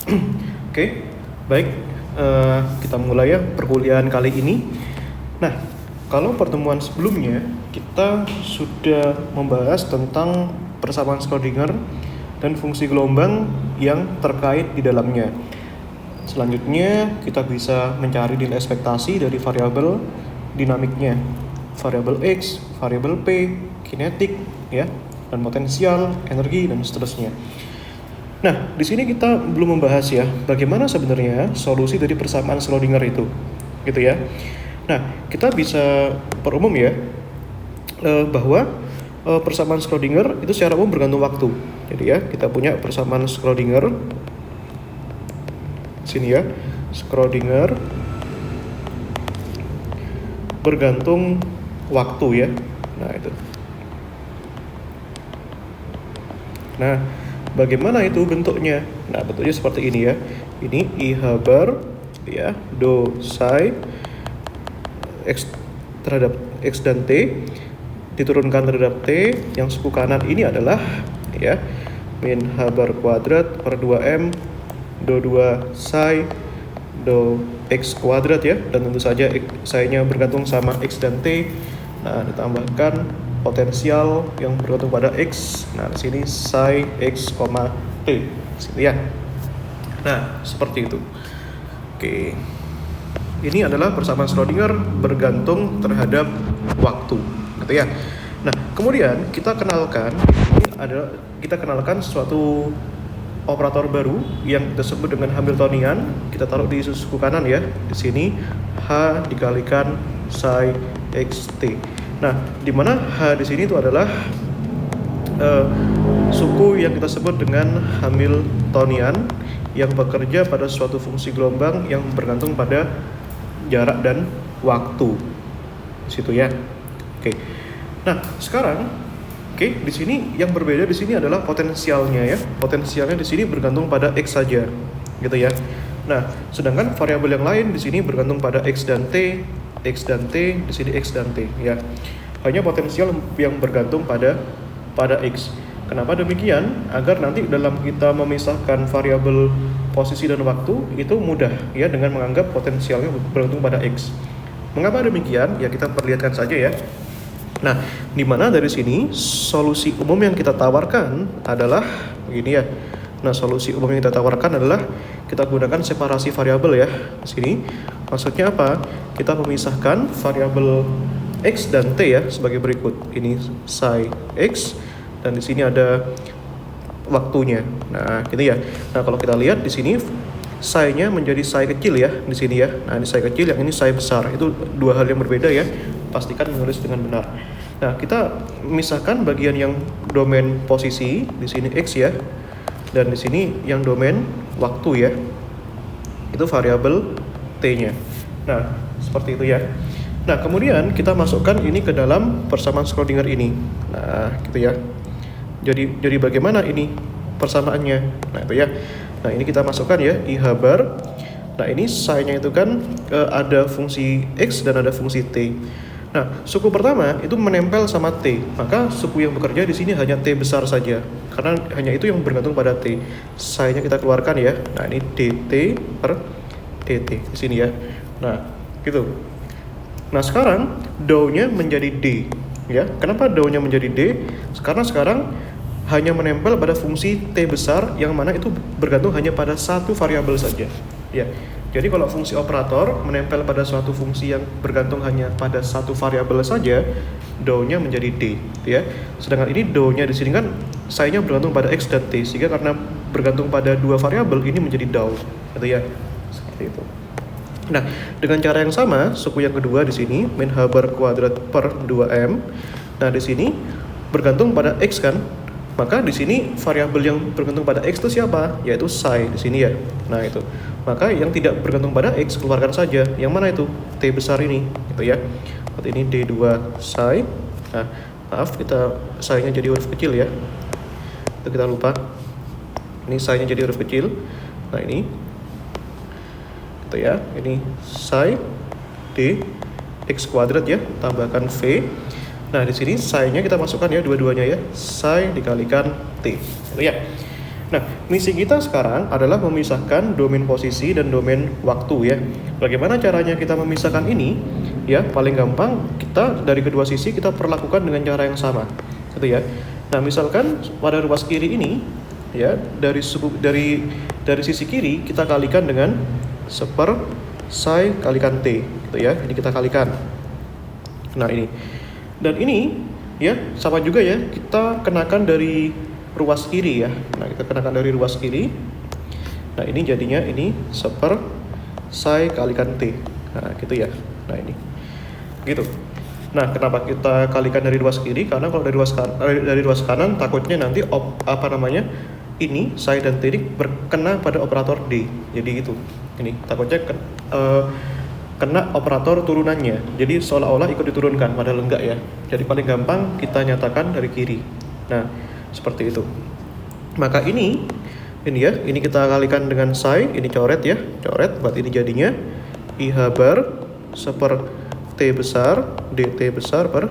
Oke, baik. Kita mulai ya perkuliahan kali ini. Nah, kalau pertemuan sebelumnya kita sudah membahas tentang persamaan Schrödinger dan fungsi gelombang yang terkait di dalamnya. Selanjutnya kita bisa mencari nilai ekspektasi dari variabel dinamiknya, variabel X, variabel P, kinetik, ya, dan potensial, energi, dan seterusnya. Nah, di sini kita belum membahas ya bagaimana sebenarnya solusi dari persamaan Schrödinger itu, gitu ya. Nah, kita bisa perumum ya bahwa persamaan Schrödinger itu secara umum bergantung waktu. Jadi ya, kita punya persamaan Schrödinger sini ya, Schrödinger bergantung waktu ya. Nah, itu. Nah, bagaimana itu bentuknya? Nah, bentuknya seperti ini ya. Ini I bar ya, do psi x terhadap x dan t diturunkan terhadap t, yang suku kanan ini adalah ya min h bar kuadrat per 2m do 2 psi do x kuadrat ya, dan tentu saja psi-nya bergantung sama x dan t. Nah, ditambahkan potensial yang bergantung pada x. Nah, di sini psi x, t. Sini ya. Nah, seperti itu. Oke. Ini adalah persamaan Schrödinger bergantung terhadap waktu, gitu ya. Nah, kemudian kita kenalkan suatu operator baru yang disebut dengan Hamiltonian. Kita taruh di suku kanan ya. Di sini h dikalikan psi xt. Nah, di mana H di sini itu adalah suku yang kita sebut dengan Hamiltonian yang bekerja pada suatu fungsi gelombang yang bergantung pada jarak dan waktu. Di situ ya. Oke. Nah, sekarang di sini yang berbeda di sini adalah potensialnya ya. Potensialnya di sini bergantung pada X saja. Gitu ya. Nah, sedangkan variabel yang lain di sini bergantung pada X dan T, di sini X dan T ya. Hanya potensial yang bergantung pada X. Kenapa demikian? Agar nanti dalam kita memisahkan variabel posisi dan waktu itu mudah ya dengan menganggap potensialnya bergantung pada X. Mengapa demikian? Ya, kita perlihatkan saja ya. Nah, di mana dari sini solusi umum yang kita tawarkan adalah begini ya. Nah, solusi umum yang kita tawarkan adalah kita gunakan separasi variabel ya. Di sini maksudnya apa? Kita memisahkan variabel X dan T ya sebagai berikut. Ini psi X dan di sini ada waktunya. Nah, gitu ya. Nah, kalau kita lihat di sini psi-nya menjadi psi kecil ya di sini ya. Nah, ini psi kecil, yang ini psi besar. Itu dua hal yang berbeda ya. Pastikan menulis dengan benar. Nah, kita memisahkan bagian yang domain posisi di sini X ya. Dan di sini yang domain waktu ya. Itu variabel T-nya. Nah, seperti itu ya. Nah, kemudian kita masukkan ini ke dalam persamaan Schrödinger ini. Nah, gitu ya. Jadi bagaimana ini persamaannya? Nah, itu ya. Nah, ini kita masukkan ya I bar. Nah, ini psi-nya itu kan ada fungsi X dan ada fungsi T. Nah, suku pertama itu menempel sama T, maka suku yang bekerja di sini hanya T besar saja, karena hanya itu yang bergantung pada T. Psi-nya kita keluarkan ya. Nah, ini dt per dt di sini ya. Nah, gitu. Nah, sekarang dou-nya menjadi d, ya. Kenapa dou-nya menjadi d? Karena sekarang hanya menempel pada fungsi T besar yang mana itu bergantung hanya pada satu variabel saja, ya. Jadi kalau fungsi operator menempel pada suatu fungsi yang bergantung hanya pada satu variabel saja, dou-nya menjadi d, ya. Sedangkan ini dou-nya di sini kan psi-nya bergantung pada X dan T, sehingga karena bergantung pada dua variabel ini menjadi dou, gitu ya. Seperti itu. Nah, dengan cara yang sama, suku yang kedua di sini min h bar kuadrat per 2m. Nah, di sini bergantung pada X kan? Maka di sini variabel yang bergantung pada X itu siapa? Yaitu psi di sini ya. Nah, itu. Maka yang tidak bergantung pada X keluarkan saja. Yang mana itu? T besar ini, gitu ya. Berarti ini D2 psi. Nah, maaf kita psi-nya jadi huruf kecil ya. Itu kita lupa. Ini psi-nya jadi huruf kecil. Nah, ini. Gitu ya. Ini psi D X kuadrat ya, tambahkan V. Nah, di sini psi-nya kita masukkan ya dua-duanya ya. Psi dikalikan T. Gitu ya. Nah, misi kita sekarang adalah memisahkan domain posisi dan domain waktu ya. Bagaimana caranya kita memisahkan ini? Ya, paling gampang kita dari kedua sisi kita perlakukan dengan cara yang sama, gitu ya. Nah, misalkan pada ruas kiri ini, ya dari sisi kiri kita kalikan dengan seper psi kalikan t, gitu ya. Ini kita kalikan. Nah ini, dan ini ya sama juga ya, kita kenakan dari ruas kiri ya. Nah kita kenakan dari ruas kiri. Nah ini jadinya ini seper psi kalikan t. Nah gitu ya. Nah ini gitu. Nah kenapa kita kalikan dari ruas kiri? Karena kalau dari ruas kanan takutnya nanti ini psi dan t ini berkena pada operator d. Jadi gitu. Ini takutnya kena operator turunannya. Jadi seolah-olah ikut diturunkan padahal enggak ya. Jadi paling gampang kita nyatakan dari kiri. Nah, seperti itu. Maka ini ya, ini kita kalikan dengan psi, ini coret ya, coret, berarti ini jadinya IH bar seper T besar dt besar per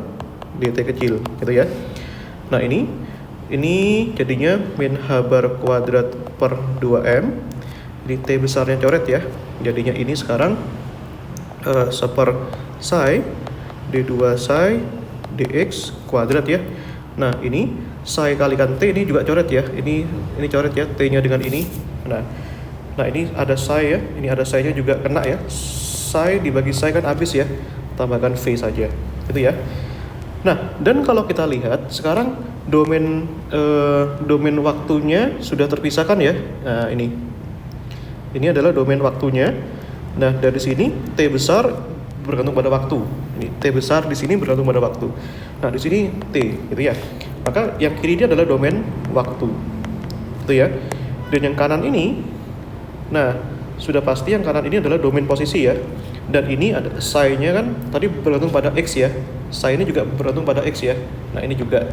dt kecil, gitu ya. Nah, ini jadinya min H bar kuadrat per 2M. Ini T besarnya coret ya. Jadinya ini sekarang seper psi d2 psi dx kuadrat ya. Nah, ini psi kalikan t ini juga coret ya. Ini coret ya, t-nya dengan ini. Nah ini ada psi ya. Ini ada psi-nya juga kena ya. Psi dibagi psi kan habis ya. Tambahkan v saja. Gitu ya. Nah, dan kalau kita lihat sekarang domain waktunya sudah terpisahkan ya. Nah, ini adalah domain waktunya. Nah, dari sini T besar bergantung pada waktu. Ini T besar di sini bergantung pada waktu. Nah, di sini T, gitu ya. Maka yang kiri ini adalah domain waktu. Gitu ya. Dan yang kanan ini, nah, sudah pasti yang kanan ini adalah domain posisi ya. Dan ini ada psi-nya kan tadi bergantung pada X ya. Psi ini juga bergantung pada X ya. Nah, ini juga.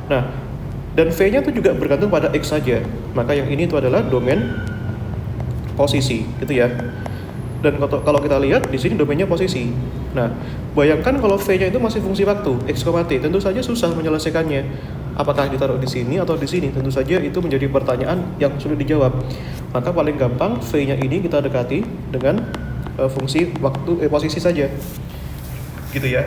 Nah, dan V-nya itu juga bergantung pada X saja. Maka yang ini itu adalah domain posisi, gitu ya. Dan kalau kita lihat di sini domainnya posisi. Nah, bayangkan kalau V-nya itu masih fungsi waktu x, t, tentu saja susah menyelesaikannya. Apakah ditaruh di sini atau di sini? Tentu saja itu menjadi pertanyaan yang sulit dijawab. Maka paling gampang V-nya ini kita dekati dengan fungsi waktu posisi saja. Gitu ya.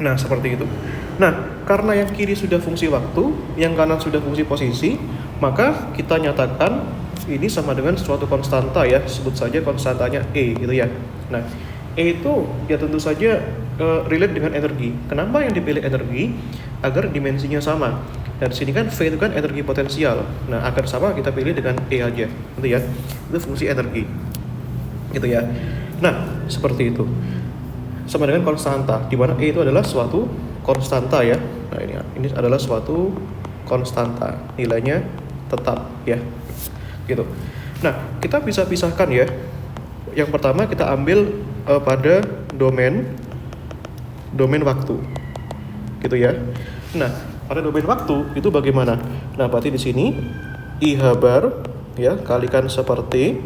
Nah, seperti itu. Nah, karena yang kiri sudah fungsi waktu, yang kanan sudah fungsi posisi, maka kita nyatakan ini sama dengan suatu konstanta ya, sebut saja konstantanya E gitu ya. Nah, E itu ya tentu saja relate dengan energi. Kenapa yang dipilih energi? Agar dimensinya sama. Dan di sini kan V itu kan energi potensial. Nah, agar sama kita pilih dengan E aja, gitu ya. Itu fungsi energi. Gitu ya. Nah, seperti itu. Sama dengan konstanta, di mana E itu adalah suatu konstanta ya. Nah, ini adalah suatu konstanta, nilainya tetap ya. Gitu. Nah, kita bisa pisahkan ya. Yang pertama kita ambil pada domain waktu. Gitu ya. Nah, pada domain waktu itu bagaimana? Nah, berarti di sini IH bar ya kalikan seperti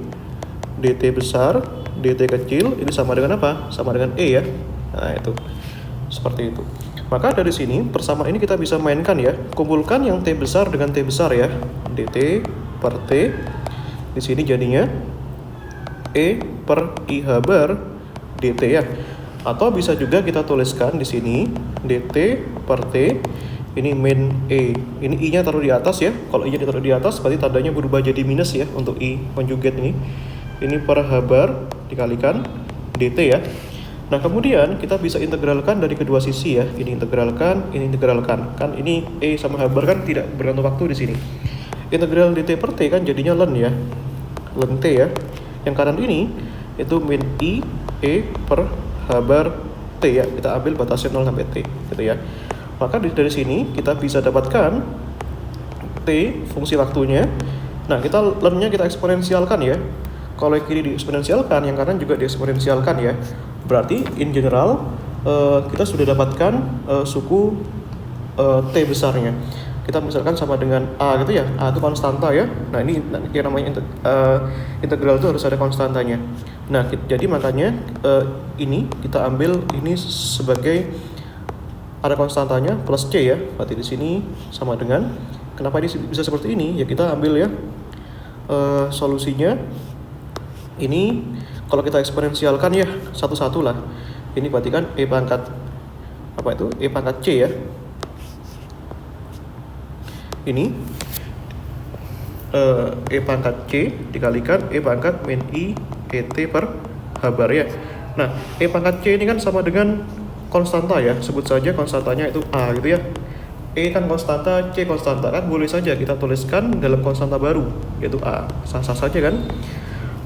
dt besar dt kecil ini sama dengan apa? Sama dengan E ya. Nah, itu. Seperti itu. Maka dari sini persamaan ini kita bisa mainkan ya. Kumpulkan yang T besar dengan T besar ya. dt per T. Di sini jadinya E per IH bar dt ya. Atau bisa juga kita tuliskan di sini dt per T. Ini min E. Ini I-nya taruh di atas ya. Kalau I-nya ditaruh di atas berarti tandanya berubah jadi minus ya untuk I konjugat ini. Ini per H bar dikalikan dt ya. Nah, kemudian kita bisa integralkan dari kedua sisi ya. Ini integralkan, ini integralkan. Kan ini E sama H bar kan tidak bergantung waktu di sini. Integral dt per T kan jadinya ln ya. Ln T ya. Yang kanan ini itu min I E per H bar T ya. Kita ambil batasnya 0 sampai T gitu ya. Maka dari sini kita bisa dapatkan T fungsi waktunya. Nah, kita ln-nya kita eksponensialkan ya. Kalau yang kiri dieksponensialkan, yang kanan juga dieksponensialkan ya. Berarti in general kita sudah dapatkan suku T besarnya. Kita misalkan sama dengan A gitu ya. A itu konstanta ya. Nah, ini yang namanya integral itu harus ada konstantanya. Nah, jadi makanya ini kita ambil ini sebagai ada konstantanya plus C ya. Berarti di sini sama dengan, kenapa ini bisa seperti ini? Ya kita ambil ya solusinya. Ini kalau kita eksponensialkan ya satu-satu lah. Ini berarti kan E pangkat apa itu? E pangkat C ya. Ini E pangkat C dikalikan E pangkat min I ET per H bar ya. Nah, E pangkat C ini kan sama dengan konstanta ya, sebut saja konstantanya itu A gitu ya. E kan konstanta, C konstanta, kan boleh saja kita tuliskan dalam konstanta baru, yaitu A. Sah-sah saja kan?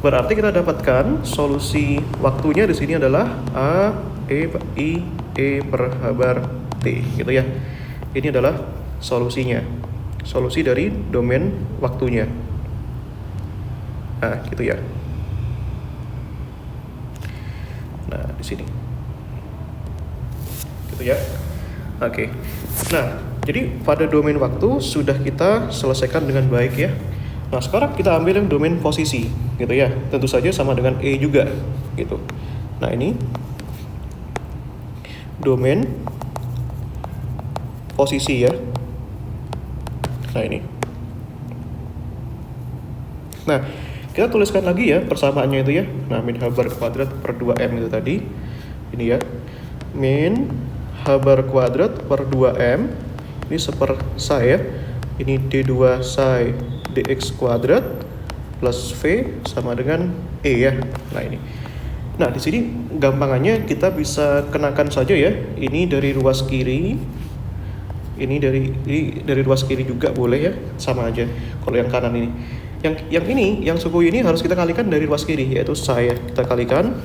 Berarti kita dapatkan solusi waktunya di sini adalah A E I E per H bar T gitu ya. Ini adalah solusinya. Solusi dari domain waktunya. Nah, gitu ya. Nah, di sini. Gitu ya. Oke. Nah, jadi pada domain waktu sudah kita selesaikan dengan baik ya. Nah, sekarang kita ambil yang domain posisi, gitu ya. Tentu saja sama dengan E juga, gitu. Nah, ini domain posisi ya. Nah, ini. Nah, kita tuliskan lagi ya persamaannya itu ya. Nah, min H bar kuadrat per 2M itu tadi. Ini ya. Min H bar kuadrat per 2M. Ini seper psi ya. Ini D2 psi dx kuadrat plus V sama dengan E ya. Nah, ini. Nah, di sini gampangannya kita bisa kenakan saja ya. Ini dari ruas kiri. Ini dari ruas kiri juga boleh ya, sama aja. Kalau yang kanan ini. Yang suku ini harus kita kalikan dari ruas kiri, yaitu psi ya. Kita kalikan.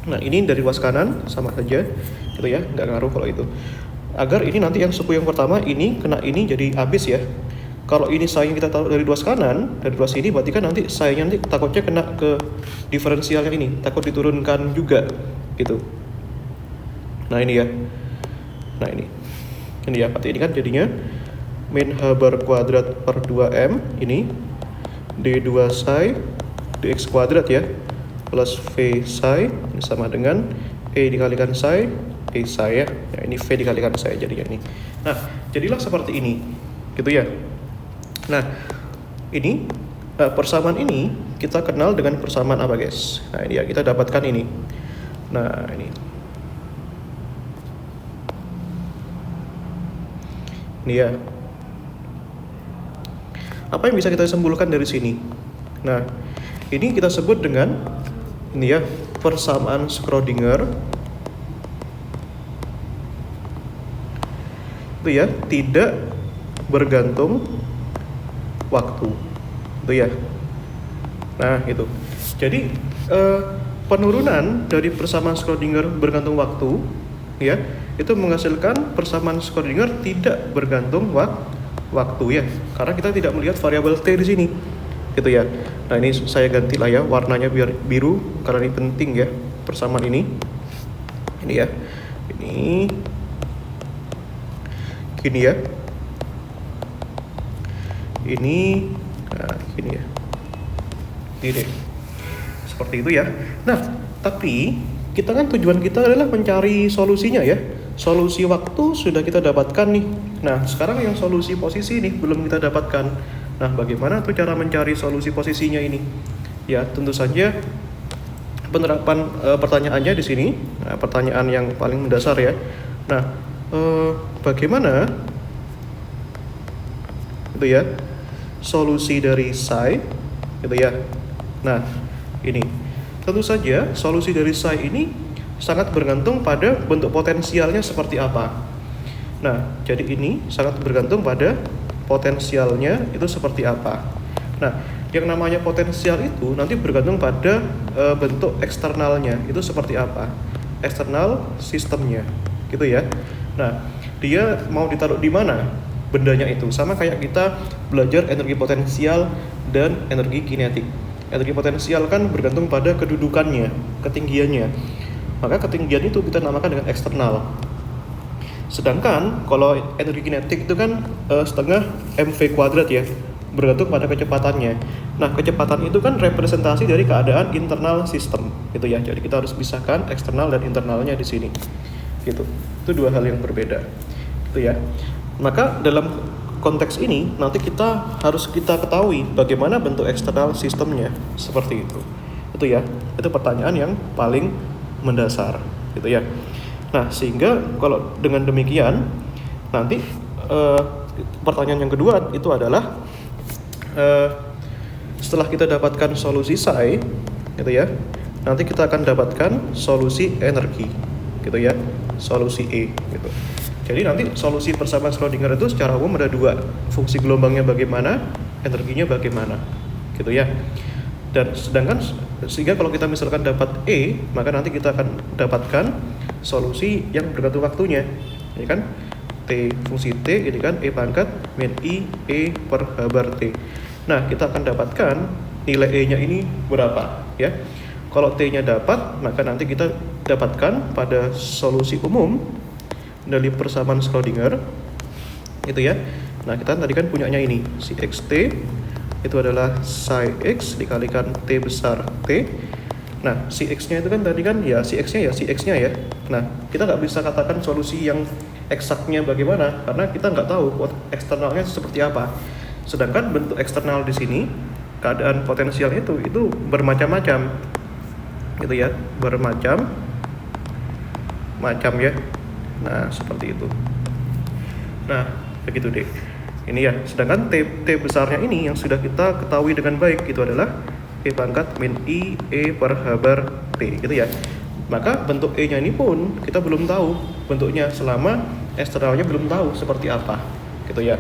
Nah, ini dari ruas kanan sama saja. Gitu ya, nggak ngaruh kalau itu. Agar ini nanti yang suku yang pertama ini kena ini jadi habis ya. Kalau ini psi-nya kita taruh dari ruas kanan, dari ruas ini berarti kan nanti psi-nya nanti takutnya kena ke diferensialnya ini, takut diturunkan juga gitu. Nah, ini ya. Nah, ini ya, berarti ini kan jadinya min H bar kuadrat per 2M ini D2 psi dx kuadrat ya plus V psi ini sama dengan E dikalikan psi E psi ya. Nah, ini V dikalikan psi jadinya ini. Nah, jadilah seperti ini gitu ya. Nah, ini persamaan ini kita kenal dengan persamaan apa guys? Nah, ini ya, kita dapatkan ini. Nah, ini ya. Apa yang bisa kita simpulkan dari sini? Nah, ini kita sebut dengan ini ya, persamaan Schrödinger. Itu ya, tidak bergantung waktu. Itu ya. Nah, itu. Jadi penurunan dari persamaan Schrödinger bergantung waktu ya, itu menghasilkan persamaan Schrödinger tidak bergantung waktu ya, karena kita tidak melihat variabel t di sini, gitu ya. Nah, ini saya ganti lah ya warnanya biar biru karena ini penting ya persamaan ini. Ini ya, ini gini ya, ini, nah gini ya, ini seperti itu ya. Nah, tapi kita kan tujuan kita adalah mencari solusinya ya. Solusi waktu sudah kita dapatkan nih. Nah, sekarang yang solusi posisi nih belum kita dapatkan. Nah, bagaimana tuh cara mencari solusi posisinya ini? Ya, tentu saja penerapan pertanyaannya di sini. Nah, pertanyaan yang paling mendasar ya. Nah, bagaimana itu ya solusi dari psi gitu ya. Nah, ini tentu saja solusi dari psi ini sangat bergantung pada bentuk potensialnya seperti apa. Nah, jadi ini sangat bergantung pada potensialnya itu seperti apa. Nah, yang namanya potensial itu nanti bergantung pada bentuk eksternalnya itu seperti apa. Eksternal sistemnya, gitu ya. Nah, dia mau ditaruh di mana bendanya itu. Sama kayak kita belajar energi potensial dan energi kinetik. Energi potensial kan bergantung pada kedudukannya, ketinggiannya. Maka ketinggian itu kita namakan dengan eksternal. Sedangkan kalau energi kinetik itu kan setengah mv kuadrat ya, bergantung pada kecepatannya. Nah, kecepatan itu kan representasi dari keadaan internal sistem, gitu ya. Jadi kita harus pisahkan eksternal dan internalnya di sini. gitu. Itu dua hal yang berbeda, gitu ya. Maka dalam konteks ini nanti kita harus ketahui bagaimana bentuk eksternal sistemnya, seperti itu. Itu ya, itu pertanyaan yang paling mendasar, gitu ya. Nah, sehingga kalau dengan demikian nanti pertanyaan yang kedua itu adalah setelah kita dapatkan solusi psi, gitu ya, nanti kita akan dapatkan solusi energi, gitu ya, solusi E, gitu. Jadi nanti solusi persamaan Schrödinger itu secara umum ada dua, fungsi gelombangnya bagaimana, energinya bagaimana, gitu ya. Dan sedangkan sehingga kalau kita misalkan dapat E, maka nanti kita akan dapatkan solusi yang bergantung waktunya, ini kan T fungsi T, ini kan E pangkat min I E per H bar T. Nah, kita akan dapatkan nilai E-nya ini berapa, ya. Kalau T-nya dapat, maka nanti kita dapatkan pada solusi umum dari persamaan Schrödinger, itu ya. Nah, kita tadi kan punyanya ini, si xt itu adalah psi x dikalikan T besar T. Nah, si x-nya itu kan tadi kan ya si x-nya ya. Nah, kita nggak bisa katakan solusi yang eksaknya bagaimana, karena kita nggak tahu eksternalnya seperti apa. Sedangkan bentuk eksternal di sini, keadaan potensial itu bermacam-macam, gitu ya, bermacam-macam ya. Nah, seperti itu. Nah, begitu deh. Ini ya, sedangkan T besarnya ini yang sudah kita ketahui dengan baik, itu adalah E pangkat min I E per H bar T, gitu ya. Maka bentuk E-nya ini pun kita belum tahu bentuknya selama eksternalnya belum tahu seperti apa, gitu ya.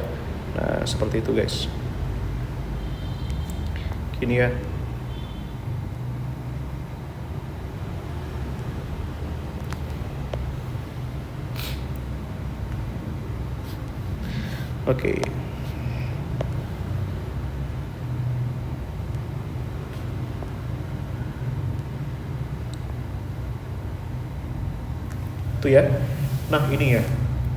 Nah, seperti itu guys. Gini ya. Oke. Itu ya. Nah, ini ya.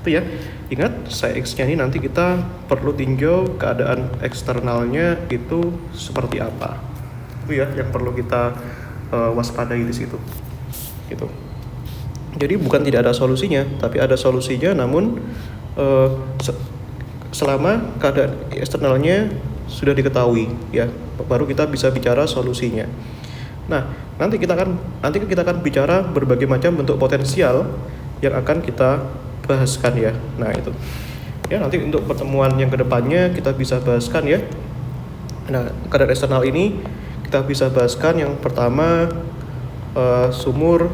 Itu ya. Ingat, psi x-nya ini nanti kita perlu tinjau keadaan eksternalnya itu seperti apa. Itu ya yang perlu kita waspadai di situ. Gitu. Jadi bukan tidak ada solusinya, tapi ada solusinya, namun selama keadaan eksternalnya sudah diketahui, ya, baru kita bisa bicara solusinya. Nah, nanti kita akan bicara berbagai macam bentuk potensial yang akan kita bahaskan ya. Nah, itu. Ya, nanti untuk pertemuan yang kedepannya kita bisa bahaskan ya. Nah, keadaan eksternal ini kita bisa bahaskan yang pertama sumur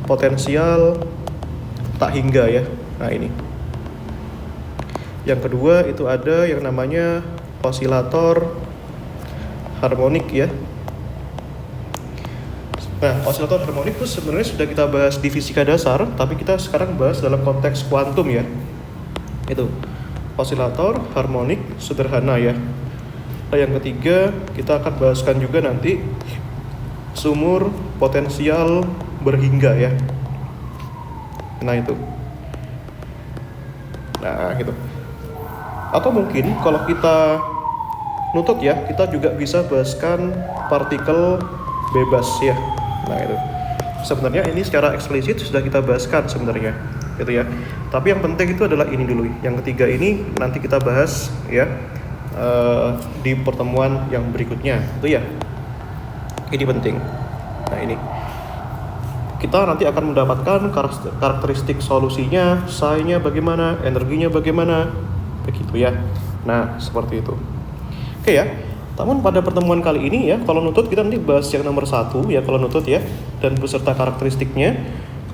potensial tak hingga ya. Nah, ini. Yang kedua itu ada yang namanya osilator harmonik ya. Nah, osilator harmonik itu sebenarnya sudah kita bahas di fisika dasar, tapi kita sekarang bahas dalam konteks kuantum ya. Itu osilator harmonik sederhana ya. Nah, yang ketiga kita akan bahaskan juga nanti sumur potensial berhingga ya. Nah, itu. Nah, gitu. Atau mungkin kalau kita nutut ya, kita juga bisa bahaskan partikel bebas ya. Nah, itu. Sebenarnya ini secara eksplisit sudah kita bahaskan sebenarnya, gitu ya. Tapi yang penting itu adalah ini dulu. Yang ketiga ini nanti kita bahas ya di pertemuan yang berikutnya, itu ya. Ini penting. Nah, ini. Kita nanti akan mendapatkan karakteristik solusinya, psi-nya bagaimana, energinya bagaimana, begitu ya. Nah, seperti itu. Oke ya. Namun pada pertemuan kali ini ya, kalau nutut kita nanti bahas yang nomor 1 ya, kalau nutut ya, dan beserta karakteristiknya.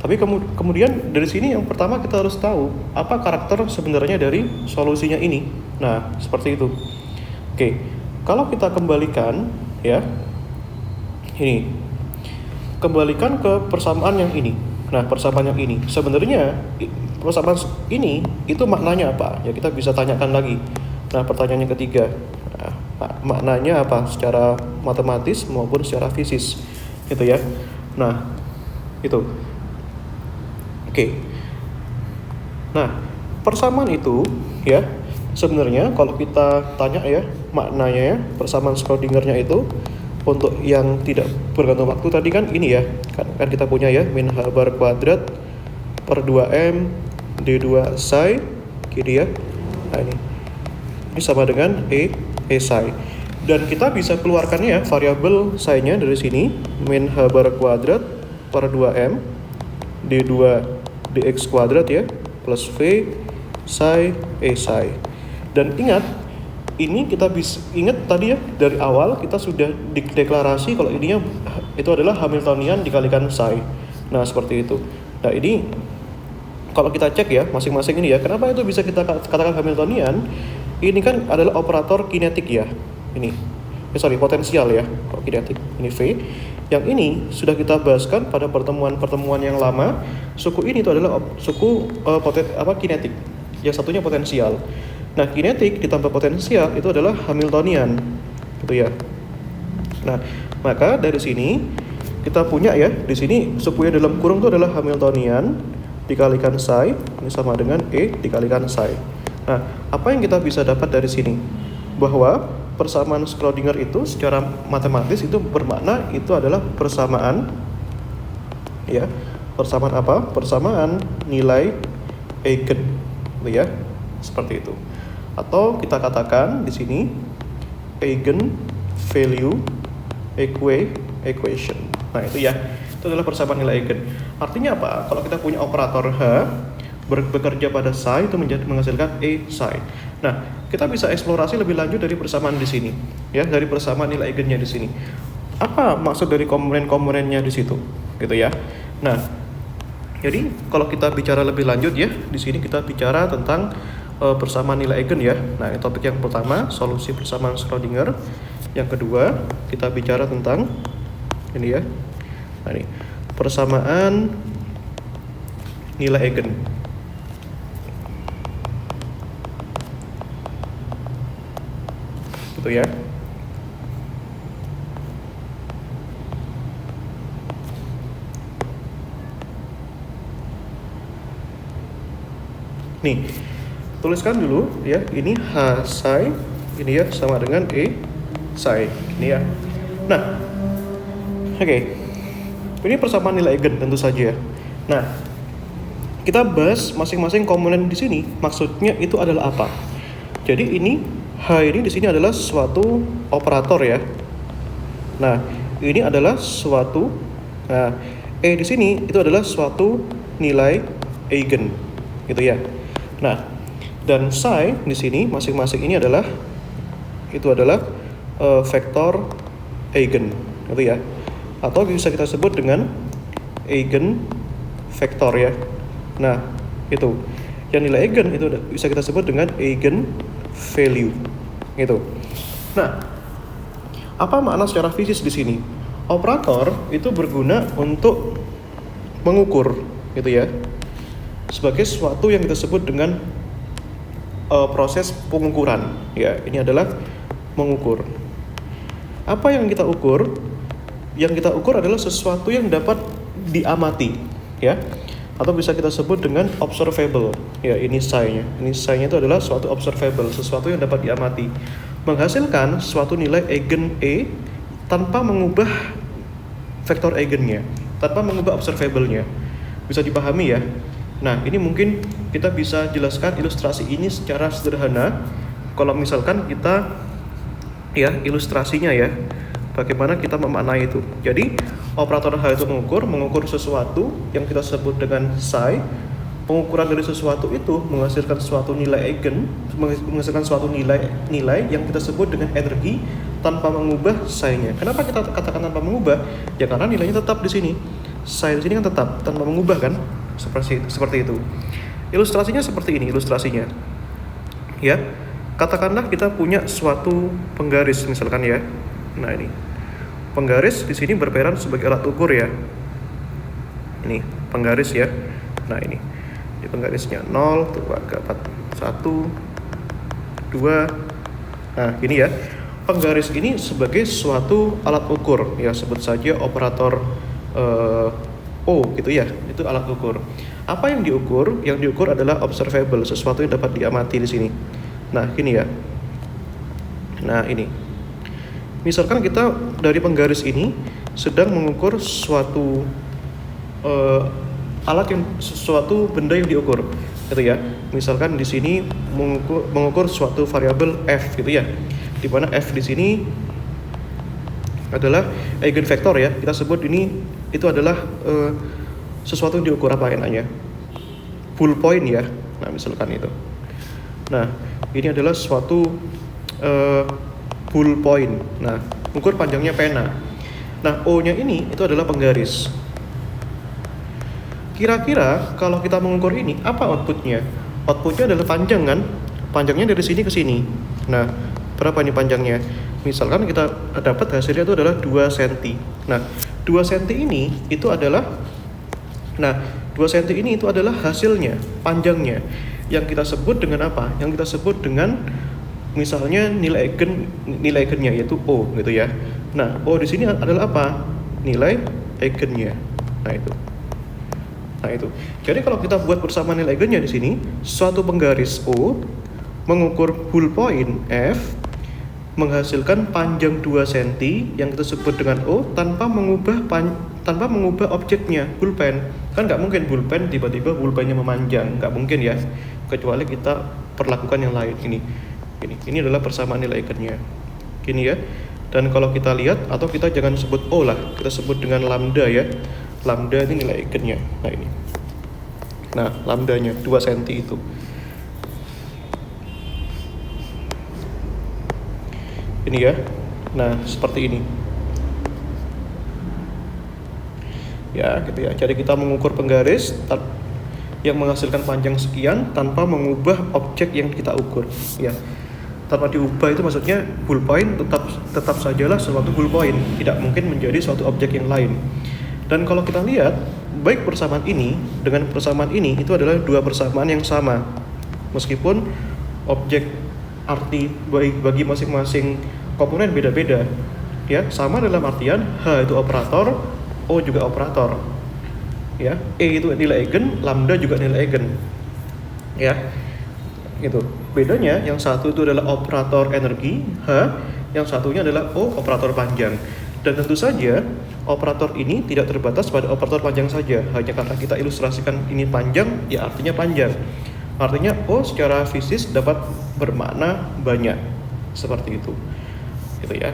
Tapi kemudian dari sini yang pertama kita harus tahu apa karakter sebenarnya dari solusinya ini. Nah, seperti itu. Oke. Kalau kita kembalikan ya, ini. Kembalikan ke persamaan yang ini. Nah, persamaan yang ini sebenarnya persamaan ini itu maknanya apa? Ya, kita bisa tanyakan lagi. Nah, pertanyaan yang ketiga. Nah, maknanya apa secara matematis maupun secara fisis, gitu ya. Nah, itu. Oke. Nah, persamaan itu ya sebenarnya kalau kita tanya ya maknanya ya, persamaan Schrödingernya itu untuk yang tidak bergantung waktu tadi kan ini ya, kan kita punya ya min h bar kuadrat per 2M D2 psi, gini ya. Nah ini sama dengan E psi. Dan kita bisa keluarkannya ya, variabel psi-nya dari sini, min H bar kuadrat per 2M D2 dx kuadrat ya, plus V psi E psi. Dan ingat, ini kita bisa ingat tadi ya, dari awal kita sudah deklarasi kalau ininya itu adalah Hamiltonian dikalikan psi. Nah seperti itu. Nah ini kalau kita cek ya masing-masing ini ya, kenapa itu bisa kita katakan Hamiltonian? Ini kan adalah operator kinetik ya. Ini potensial ya, kalau kinetik ini V. Yang ini sudah kita bahaskan pada pertemuan-pertemuan yang lama. Suku ini itu adalah suku kinetik. Yang satunya potensial. Nah, kinetik ditambah potensial itu adalah Hamiltonian. Gitu ya. Nah, maka dari sini kita punya ya, di sini sukunya dalam kurung itu adalah Hamiltonian dikalikan psi, ini sama dengan E dikalikan psi. Nah, apa yang kita bisa dapat dari sini? Bahwa persamaan Schrödinger itu secara matematis itu bermakna itu adalah persamaan ya. Persamaan apa? Persamaan nilai eigen, gitu ya. Seperti itu. Atau kita katakan di sini eigen value equation. Nah, itu ya. Itu adalah persamaan nilai eigen. Artinya apa? Kalau kita punya operator H bekerja pada psi itu menghasilkan E psi. Nah, kita bisa eksplorasi lebih lanjut dari persamaan di sini, ya, dari persamaan nilai eigennya di sini. Apa maksud dari komponen-komponennya di situ, gitu ya. Nah, jadi kalau kita bicara lebih lanjut ya, di sini kita bicara tentang persamaan nilai eigen ya. Nah, topik yang pertama solusi persamaan Schrödinger. Yang kedua kita bicara tentang ini ya. Nah, ini persamaan nilai eigen. Gitu ya. Nih, tuliskan dulu ya, ini H psi, ini ya sama dengan E psi, ini ya. Nah, oke. Ini persamaan nilai eigen tentu saja. Nah, kita bahas masing-masing komponen di sini. Maksudnya itu adalah apa? Jadi ini H ini di sini adalah suatu operator ya. Nah, ini adalah suatu. Nah, E di sini itu adalah suatu nilai eigen, gitu ya. Nah, dan psi di sini masing-masing ini adalah vektor eigen, gitu ya. Atau bisa kita sebut dengan eigen vektor ya. Nah, itu. Yang nilai eigen itu bisa kita sebut dengan eigen value. Gitu. Nah, apa makna secara fisik di sini? Operator itu berguna untuk mengukur, gitu ya. Sebagai sesuatu yang kita sebut dengan proses pengukuran. Ya, ini adalah mengukur. Apa yang kita ukur? Yang kita ukur adalah sesuatu yang dapat diamati, ya, atau bisa kita sebut dengan observable. Ya, ini psi-nya. Ini psi-nya itu adalah suatu observable, sesuatu yang dapat diamati, menghasilkan suatu nilai eigen E tanpa mengubah vektor eigennya, tanpa mengubah observable-nya. Bisa dipahami ya? Nah, ini mungkin kita bisa jelaskan ilustrasi ini secara sederhana. Kalau misalkan kita ya ilustrasinya ya. Bagaimana kita memaknai itu. Jadi operator H itu mengukur sesuatu yang kita sebut dengan psi. Pengukuran dari sesuatu itu menghasilkan suatu nilai eigen, menghasilkan suatu nilai yang kita sebut dengan energi tanpa mengubah psi-nya. Kenapa kita katakan tanpa mengubah? Ya karena nilainya tetap di sini. Psi di sini kan tetap tanpa mengubah kan? Seperti itu. Ilustrasinya seperti ini ilustrasinya. Ya. Katakanlah kita punya suatu penggaris misalkan ya. Nah, ini penggaris di sini berperan sebagai alat ukur ya. Ini penggaris ya. Nah, ini penggarisnya 0, 2, 4, 1, 2. Nah, ini ya. Penggaris ini sebagai suatu alat ukur ya, sebut saja operator O gitu ya. Itu alat ukur. Apa yang diukur? Yang diukur adalah observable, sesuatu yang dapat diamati di sini. Nah, ini ya. Nah, ini. Misalkan kita dari penggaris ini sedang mengukur suatu alat yang sesuatu benda yang diukur, gitu ya. Misalkan di sini mengukur suatu variabel f, gitu ya. Di mana f di sini adalah eigenvektor ya. Kita sebut ini itu adalah sesuatu yang diukur apa enaknya? Full point ya. Nah, misalkan itu. Nah, ini adalah suatu full point. Nah, ukur panjangnya pena. Nah, O-nya ini itu adalah penggaris. Kira-kira kalau kita mengukur ini, apa outputnya? Outputnya adalah panjang kan? Panjangnya dari sini ke sini. Nah, berapa ini panjangnya? Misalkan kita dapat hasilnya itu adalah 2 cm. Nah, 2 cm ini itu adalah 2 cm ini itu adalah hasilnya, panjangnya. Yang kita sebut dengan apa? Yang kita sebut dengan misalnya nilai eigennya yaitu O, gitu ya. Nah, O di sini adalah apa? Nilai eigennya. Nah, itu. Jadi kalau kita buat persamaan nilai eigennya di sini, suatu penggaris O mengukur full point F menghasilkan panjang 2 cm yang kita sebut dengan O tanpa mengubah objeknya, pulpen. Kan nggak mungkin pulpen tiba-tiba pulpennya memanjang, nggak mungkin ya. Kecuali kita perlakukan yang lain. Ini adalah persamaan nilai eigennya. Gini ya. Dan kalau kita lihat, atau kita jangan sebut O lah, kita sebut dengan lambda ya. Lambda ini nilai eigennya. Nah, ini. Nah, lambdanya 2 cm itu. Ini ya. Nah, seperti ini. Ya, gitu ya. Jadi kita mengukur penggaris yang menghasilkan panjang sekian tanpa mengubah objek yang kita ukur, ya. Tanpa diubah itu maksudnya ballpoint tetap sajalah suatu ballpoint, tidak mungkin menjadi suatu objek yang lain. Dan kalau kita lihat, baik persamaan ini dengan persamaan ini itu adalah dua persamaan yang sama. Meskipun objek arti bagi masing-masing komponen beda-beda, ya, sama dalam artian H itu operator, O juga operator. Ya, E itu nilai eigen, lambda juga nilai eigen. Ya. Gitu. Bedanya yang satu itu adalah operator energi, H, yang satunya adalah O, operator panjang. Dan tentu saja operator ini tidak terbatas pada operator panjang saja. Hanya karena kita ilustrasikan ini panjang, ya artinya panjang. Artinya O secara fisis dapat bermakna banyak. Seperti itu. Gitu ya.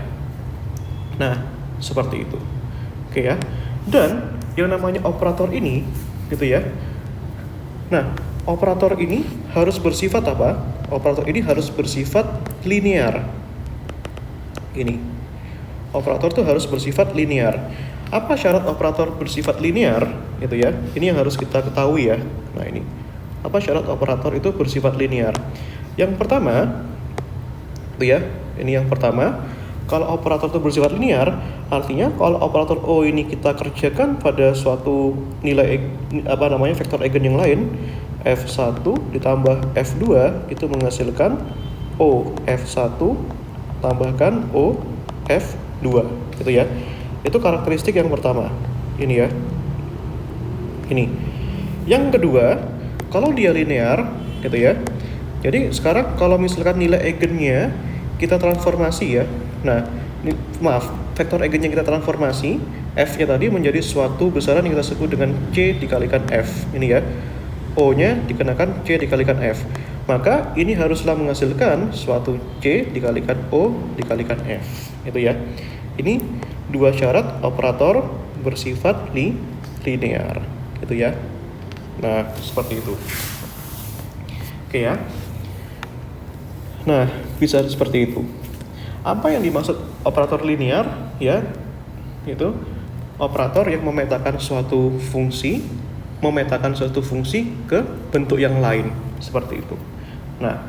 Nah, seperti itu. Oke ya. Dan yang namanya operator ini, gitu ya. Nah, operator ini harus bersifat apa? Operator ini harus bersifat linear. Ini. Operator itu harus bersifat linear. Apa syarat operator bersifat linear? Gitu ya. Ini yang harus kita ketahui ya. Nah, ini. Apa syarat operator itu bersifat linear? Yang pertama, itu ya. Ini yang pertama. Kalau operator itu bersifat linear, artinya kalau operator O ini kita kerjakan pada suatu nilai vektor eigen yang lain, F1 ditambah F2 itu menghasilkan O F1 tambahkan O F2, gitu ya. Itu karakteristik yang pertama. Ini ya. Ini. Yang kedua, kalau dia linear, gitu ya. Jadi sekarang kalau misalkan nilai eigennya kita transformasi ya. Nah, vektor eigennya kita transformasi, F-nya tadi menjadi suatu besaran yang kita sebut dengan C dikalikan F. Ini ya. O-nya dikenakan C dikalikan F. Maka ini haruslah menghasilkan suatu C dikalikan O dikalikan F. Itu ya. Ini dua syarat operator bersifat linear. Gitu ya. Nah, seperti itu. Oke ya. Nah, bisa seperti itu. Apa yang dimaksud operator linear? Ya, itu operator yang memetakan suatu fungsi ke bentuk yang lain, seperti itu. Nah,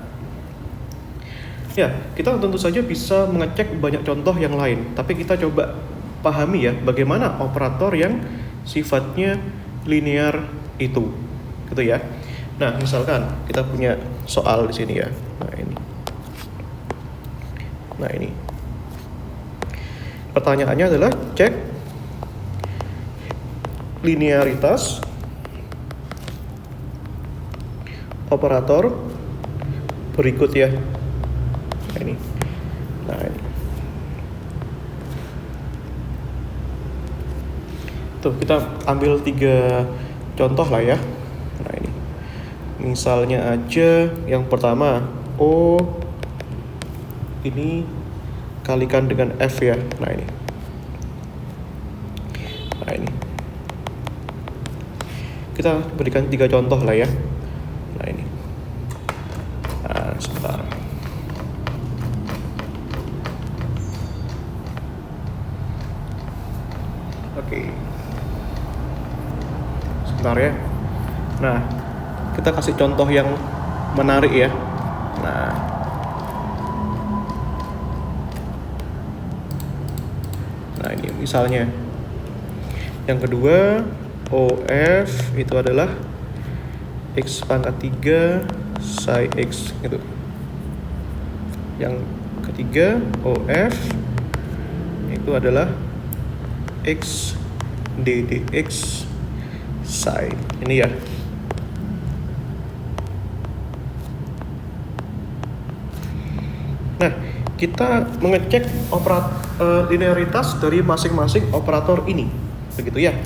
ya, kita tentu saja bisa mengecek banyak contoh yang lain, tapi kita coba pahami ya bagaimana operator yang sifatnya linear itu, gitu ya. Nah, misalkan kita punya soal di sini ya. Nah, ini. Pertanyaannya adalah cek linearitas operator berikut ya. Nah, ini. Tuh, kita ambil 3 contoh lah ya. Nah ini, misalnya aja yang pertama, O ini kalikan dengan F ya. Nah ini. Nah ini. Kita berikan 3 contoh lah ya. Nah ini. Nah, sebentar. Oke. Sebentar ya. Nah, kita kasih contoh yang menarik ya. Nah ini misalnya yang kedua, OF itu adalah X pangkat 3 psi X gitu. Yang ketiga, OF itu adalah X ddx psi. Ini ya. Nah, kita mengecek linearitas dari masing-masing operator ini, begitu ya.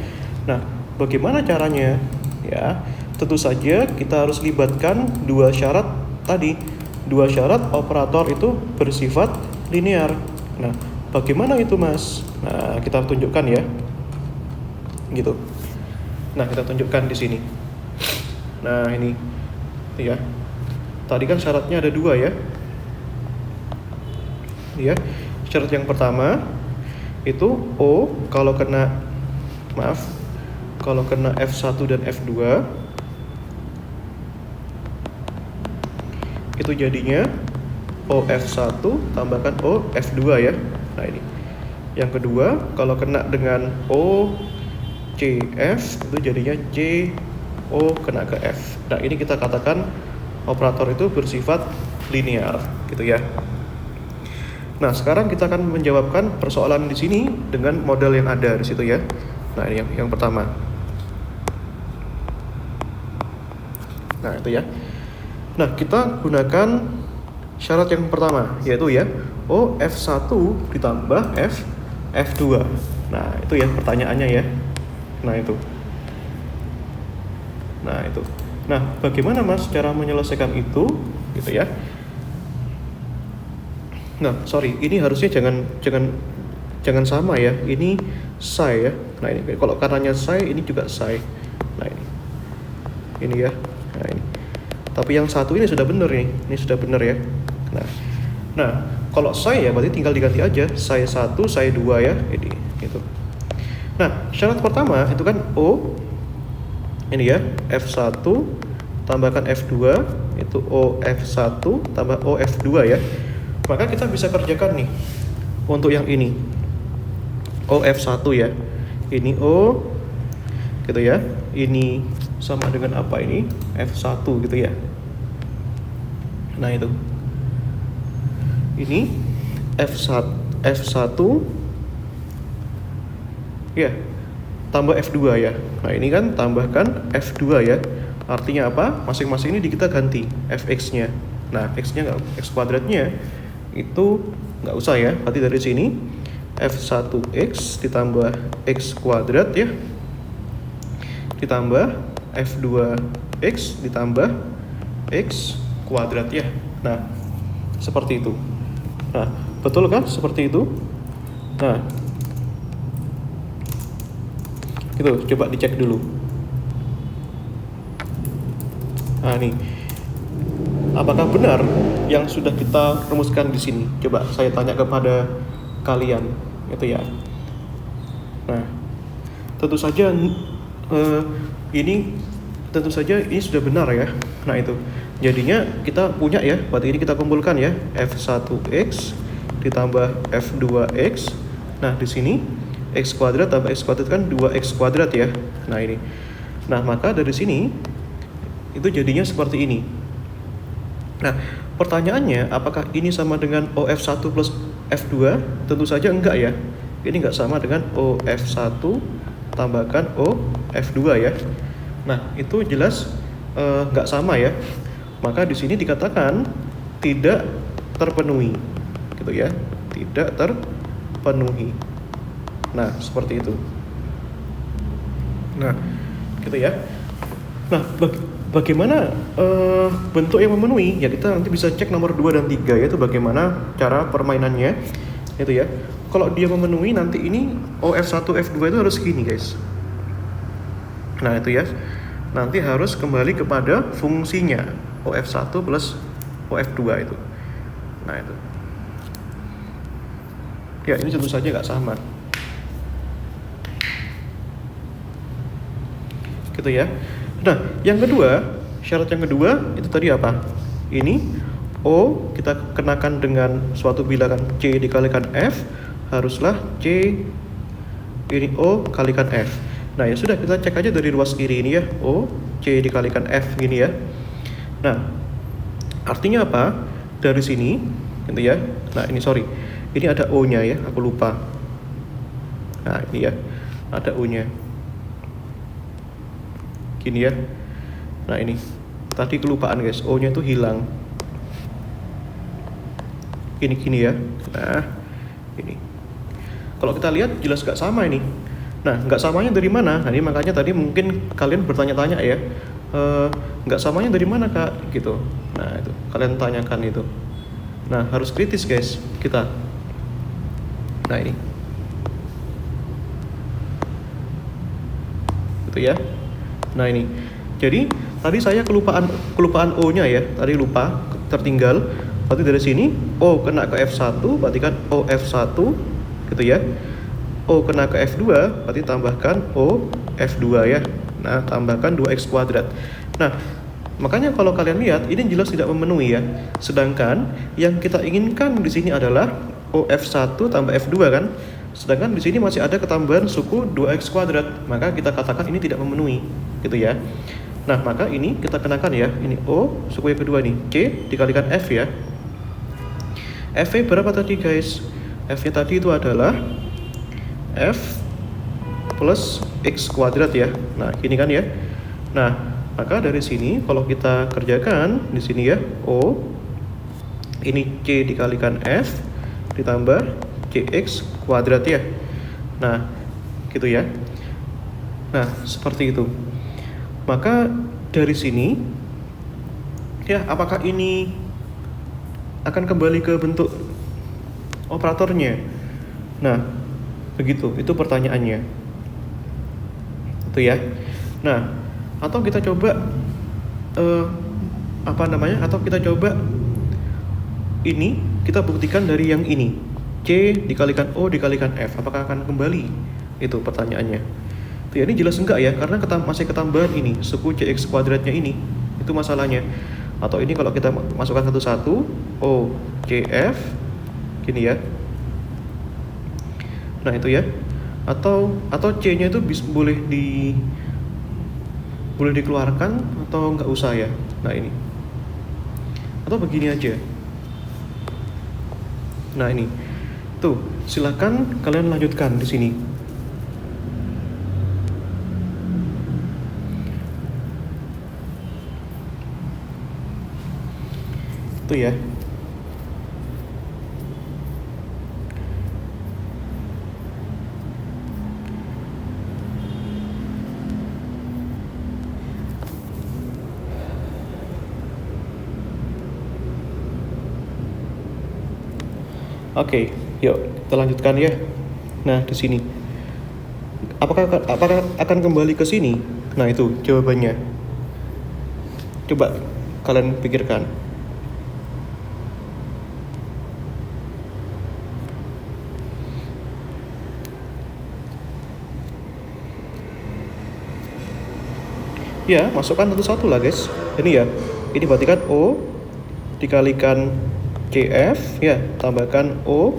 Nah, bagaimana caranya? Ya, tentu saja kita harus libatkan 2 syarat tadi. 2 syarat operator itu bersifat linear. Nah, bagaimana itu, Mas? Nah, kita tunjukkan ya. Gitu. Nah, kita tunjukkan di sini. Nah, ini ya. Tadi kan syaratnya ada 2 ya. Ya, syarat yang pertama itu O kalau kena F1 dan F2 itu jadinya OF1 tambahkan OF2 ya. Nah ini. Yang kedua, kalau kena dengan OCF itu jadinya CO kena ke F. Nah, ini kita katakan operator itu bersifat linear gitu ya. Nah, sekarang kita akan menjawabkan persoalan di sini dengan model yang ada di situ ya. Nah, ini yang pertama. Nah, itu ya. Nah, kita gunakan syarat yang pertama, yaitu ya, F1 ditambah F2. Nah, itu ya pertanyaannya ya. Nah, itu. Nah, bagaimana Mas cara menyelesaikan itu? Gitu ya. Nah, sorry, ini harusnya jangan sama ya. Ini psi ya. Nah, ini kalau karenanya psi, ini juga psi. Nah, ini ya. Nah, ini. Tapi yang satu ini sudah benar nih. Ini sudah benar ya. Nah, kalau psi ya berarti tinggal diganti aja psi 1, psi 2 ya. Ini gitu. Nah, syarat pertama itu kan O ini ya, F1 tambahkan F2 itu OF1 tambah OF2 ya. Maka kita bisa kerjakan nih untuk yang ini OF1 ya, ini O gitu ya, ini sama dengan apa ini F1 gitu ya. Nah itu ini F1 ya tambah F2 ya. Nah ini kan tambahkan F2 ya, artinya apa, masing-masing ini kita ganti Fx nya. Nah x nya x kuadratnya itu nggak usah ya, berarti dari sini F1x ditambah x kuadrat ya, ditambah F2x ditambah x kuadrat ya. Nah seperti itu. Nah betul kan seperti itu. Nah gitu, coba dicek dulu. Nah nih, apakah benar yang sudah kita rumuskan di sini? Coba saya tanya kepada kalian, gitu ya. Nah, tentu saja ini sudah benar ya. Nah itu, jadinya kita punya ya. Berarti ini kita kumpulkan ya, F1x ditambah F2x. Nah di sini x kuadrat tambah x kuadrat kan 2x kuadrat ya. Nah ini. Nah maka dari sini itu jadinya seperti ini. Nah, pertanyaannya apakah ini sama dengan OF1 plus F2? Tentu saja enggak ya. Ini enggak sama dengan OF1 tambahkan OF2 ya. Nah, itu jelas enggak sama ya. Maka di sini dikatakan tidak terpenuhi. Gitu ya. Tidak terpenuhi. Nah, seperti itu. Nah, gitu ya. Nah, bagaimana bentuk yang memenuhi? Ya kita nanti bisa cek nomor 2 dan 3, yaitu bagaimana cara permainannya. Itu ya. Kalau dia memenuhi, nanti ini OF1, F2 itu harus gini guys. Nah itu ya. Nanti harus kembali kepada fungsinya OF1 plus OF2 itu. Nah itu. Ya ini tentu saja nggak sama. Gitu ya. Nah, yang kedua, syarat yang kedua itu tadi apa? Ini O kita kenakan dengan suatu bilangan C dikalikan F, haruslah C ini O kalikan F. Nah, ya sudah, kita cek aja dari ruas kiri ini ya, O C dikalikan F gini ya. Nah, artinya apa? Dari sini gitu ya. Nah, ini sorry. Ini ada O-nya ya, aku lupa. Nah, ini ya. Ada O-nya. Gini ya. Nah ini tadi kelupaan guys, O nya itu hilang. Gini ya. Nah ini kalau kita lihat jelas gak sama ini. Nah gak samanya dari mana? Nah ini makanya tadi mungkin kalian bertanya-tanya ya, gak samanya dari mana kak gitu. Nah itu kalian tanyakan itu. Nah harus kritis guys kita. Nah ini gitu ya. Nah ini, jadi tadi saya kelupaan O-nya ya, tadi lupa, tertinggal. Berarti dari sini O kena ke F1, berarti kan O F1 gitu ya. O kena ke F2, berarti tambahkan O F2 ya. Nah, tambahkan 2x kuadrat. Nah, makanya kalau kalian lihat ini jelas tidak memenuhi ya. Sedangkan yang kita inginkan di sini adalah O F1 tambah F2 kan. Sedangkan di sini masih ada ketambahan suku 2x kuadrat, maka kita katakan ini tidak memenuhi, gitu ya. Nah, maka ini kita kenakan ya, ini O, suku yang kedua nih, C dikalikan F ya. F-nya berapa tadi guys? F-nya tadi itu adalah F plus X kuadrat ya. Nah, ini kan ya. Nah, maka dari sini kalau kita kerjakan di sini ya, O, ini C dikalikan F ditambah CX kuadrat ya. Nah, gitu ya. Nah, seperti itu. Maka dari sini ya, apakah ini akan kembali ke bentuk operatornya? Nah, begitu. Itu pertanyaannya. Itu ya. Nah, atau kita coba atau kita coba ini kita buktikan dari yang ini. C dikalikan O dikalikan F, apakah akan kembali? Itu pertanyaannya. Tuh ya, ini jelas enggak ya, karena masih ketambahan ini, suku CX kuadratnya ini. Itu masalahnya. Atau ini kalau kita masukkan satu-satu, O, CF, gini ya. Nah itu ya. Atau C-nya itu boleh dikeluarkan atau enggak usah ya. Nah ini. Atau begini aja. Nah ini. Tuh, silakan kalian lanjutkan di sini. Itu ya. Oke, yuk kita lanjutkan ya. Nah, di sini. Apakah akan kembali ke sini? Nah, itu jawabannya. Coba kalian pikirkan. Ya, masukkan satu-satu lah guys. Ini ya. Ini berarti kan O dikalikan CF ya, tambahkan O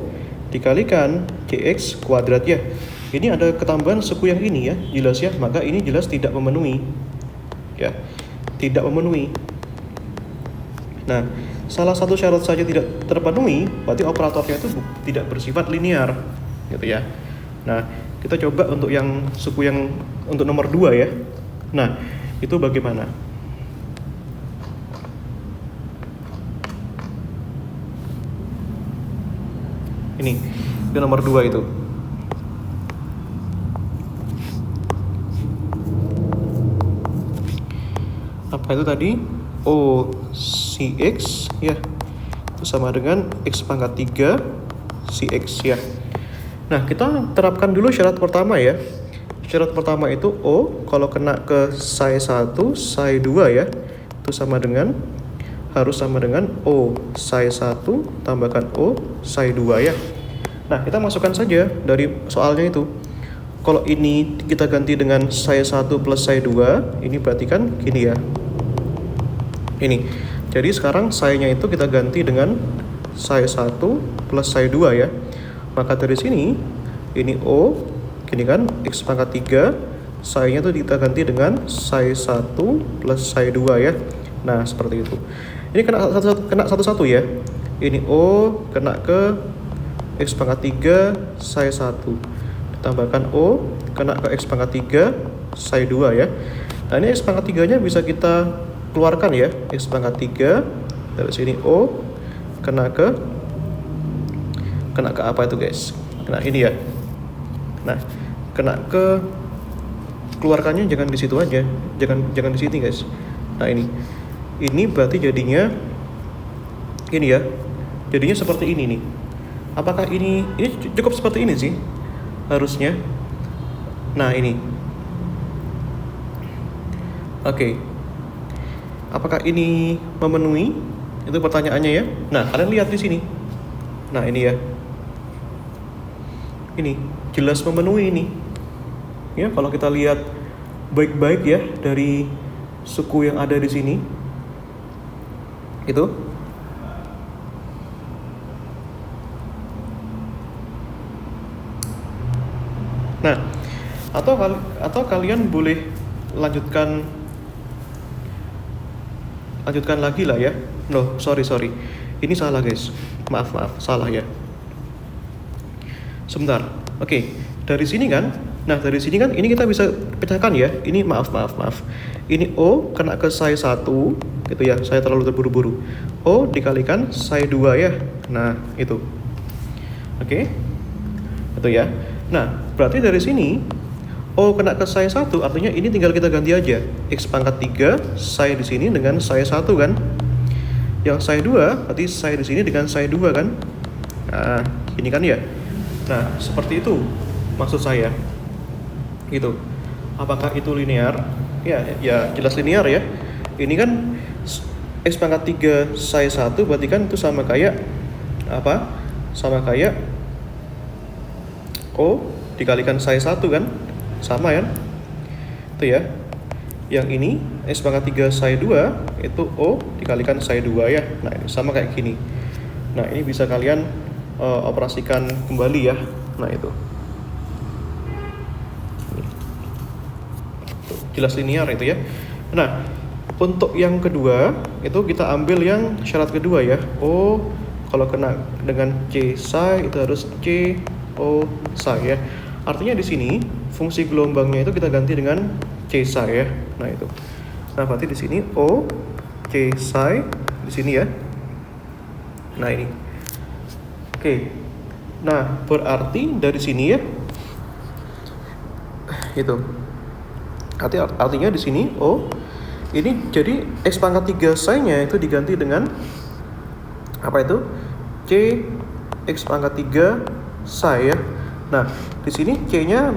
dikalikan CX kuadrat ya. Ini ada ketambahan suku yang ini ya, jelas ya, maka ini jelas tidak memenuhi. Ya, tidak memenuhi. Nah, salah satu syarat saja tidak terpenuhi, berarti operatornya itu tidak bersifat linear, gitu ya. Nah, kita coba untuk yang suku yang untuk nomor 2 ya. Nah, itu bagaimana? Ini nomor 2 itu. apa itu tadi? O si X ya, itu sama dengan X pangkat 3 si X ya. Nah, kita terapkan dulu syarat pertama ya. Syarat pertama itu O kalau kena ke psi 1, psi 2 ya, itu harus sama dengan O psi 1 tambahkan O psi 2 ya. Nah, kita masukkan saja dari soalnya itu. Kalau ini kita ganti dengan psi 1 plus psi 2, ini berarti kan gini ya. Ini. Jadi sekarang psi-nya itu kita ganti dengan psi 1 plus psi 2 ya. Maka dari sini ini O gini kan X pangkat 3, psi-nya itu kita ganti dengan psi 1 plus psi 2 ya. Nah, seperti itu. Ini kena satu-satu ya. Ini O kena ke X pangkat 3 psi 1. Ditambahkan O kena ke X pangkat 3 psi 2 ya. Nah, ini X pangkat 3-nya bisa kita keluarkan ya. X pangkat 3 dari sini O kena ke apa itu guys? Kena ini ya. Nah, kena ke keluarkannya jangan di situ aja. Jangan di sini guys. Nah, ini berarti jadinya ini ya. Jadinya seperti ini nih. Apakah ini cukup seperti ini sih? Harusnya. Nah, ini. Oke. Apakah ini memenuhi? Itu pertanyaannya ya. Nah, kalian lihat di sini. Nah, ini ya. Ini jelas memenuhi ini. Ya, kalau kita lihat baik-baik ya dari suku yang ada di sini. Itu. Nah, atau kalian boleh lanjutkan lagi lah ya. No, sorry. Ini salah guys. Maaf, salah ya. Sebentar. Oke, dari sini kan. Nah, dari sini kan ini kita bisa pecahkan ya. Ini maaf. Ini O kena ke psi 1 gitu ya. Saya terlalu terburu-buru. O dikalikan psi 2 ya. Nah, itu. Oke. Itu ya. Nah, berarti dari sini O kena ke psi 1 artinya ini tinggal kita ganti aja. X pangkat 3 psi di sini dengan psi 1 kan. Yang psi 2 berarti psi di sini dengan psi 2 kan. Nah, ini kan ya. Nah, seperti itu maksud saya. Gitu. Apakah itu linear? Ya jelas linear ya. Ini kan X pangkat 3 psi 1 berarti kan itu sama kayak apa? Sama kayak O dikalikan psi 1 kan? Sama kan? Itu ya. Yang ini X pangkat 3 psi 2 itu O dikalikan psi 2 ya. Nah, ini sama kayak gini. Nah, ini bisa kalian operasikan kembali ya. Nah, itu. Jelas linear itu ya. Nah, untuk yang kedua itu kita ambil yang syarat kedua ya. O kalau kena dengan C psi itu harus C O psi ya. Artinya di sini fungsi gelombangnya itu kita ganti dengan C psi ya. Nah, itu. Nah, berarti di sini O C psi di sini ya. Nah, ini. Oke. Nah, berarti dari sini ya. Itu. Artinya di sini O ini jadi X pangkat 3 psi-nya itu diganti dengan apa itu? C X pangkat 3 psi ya. Nah, di sini C-nya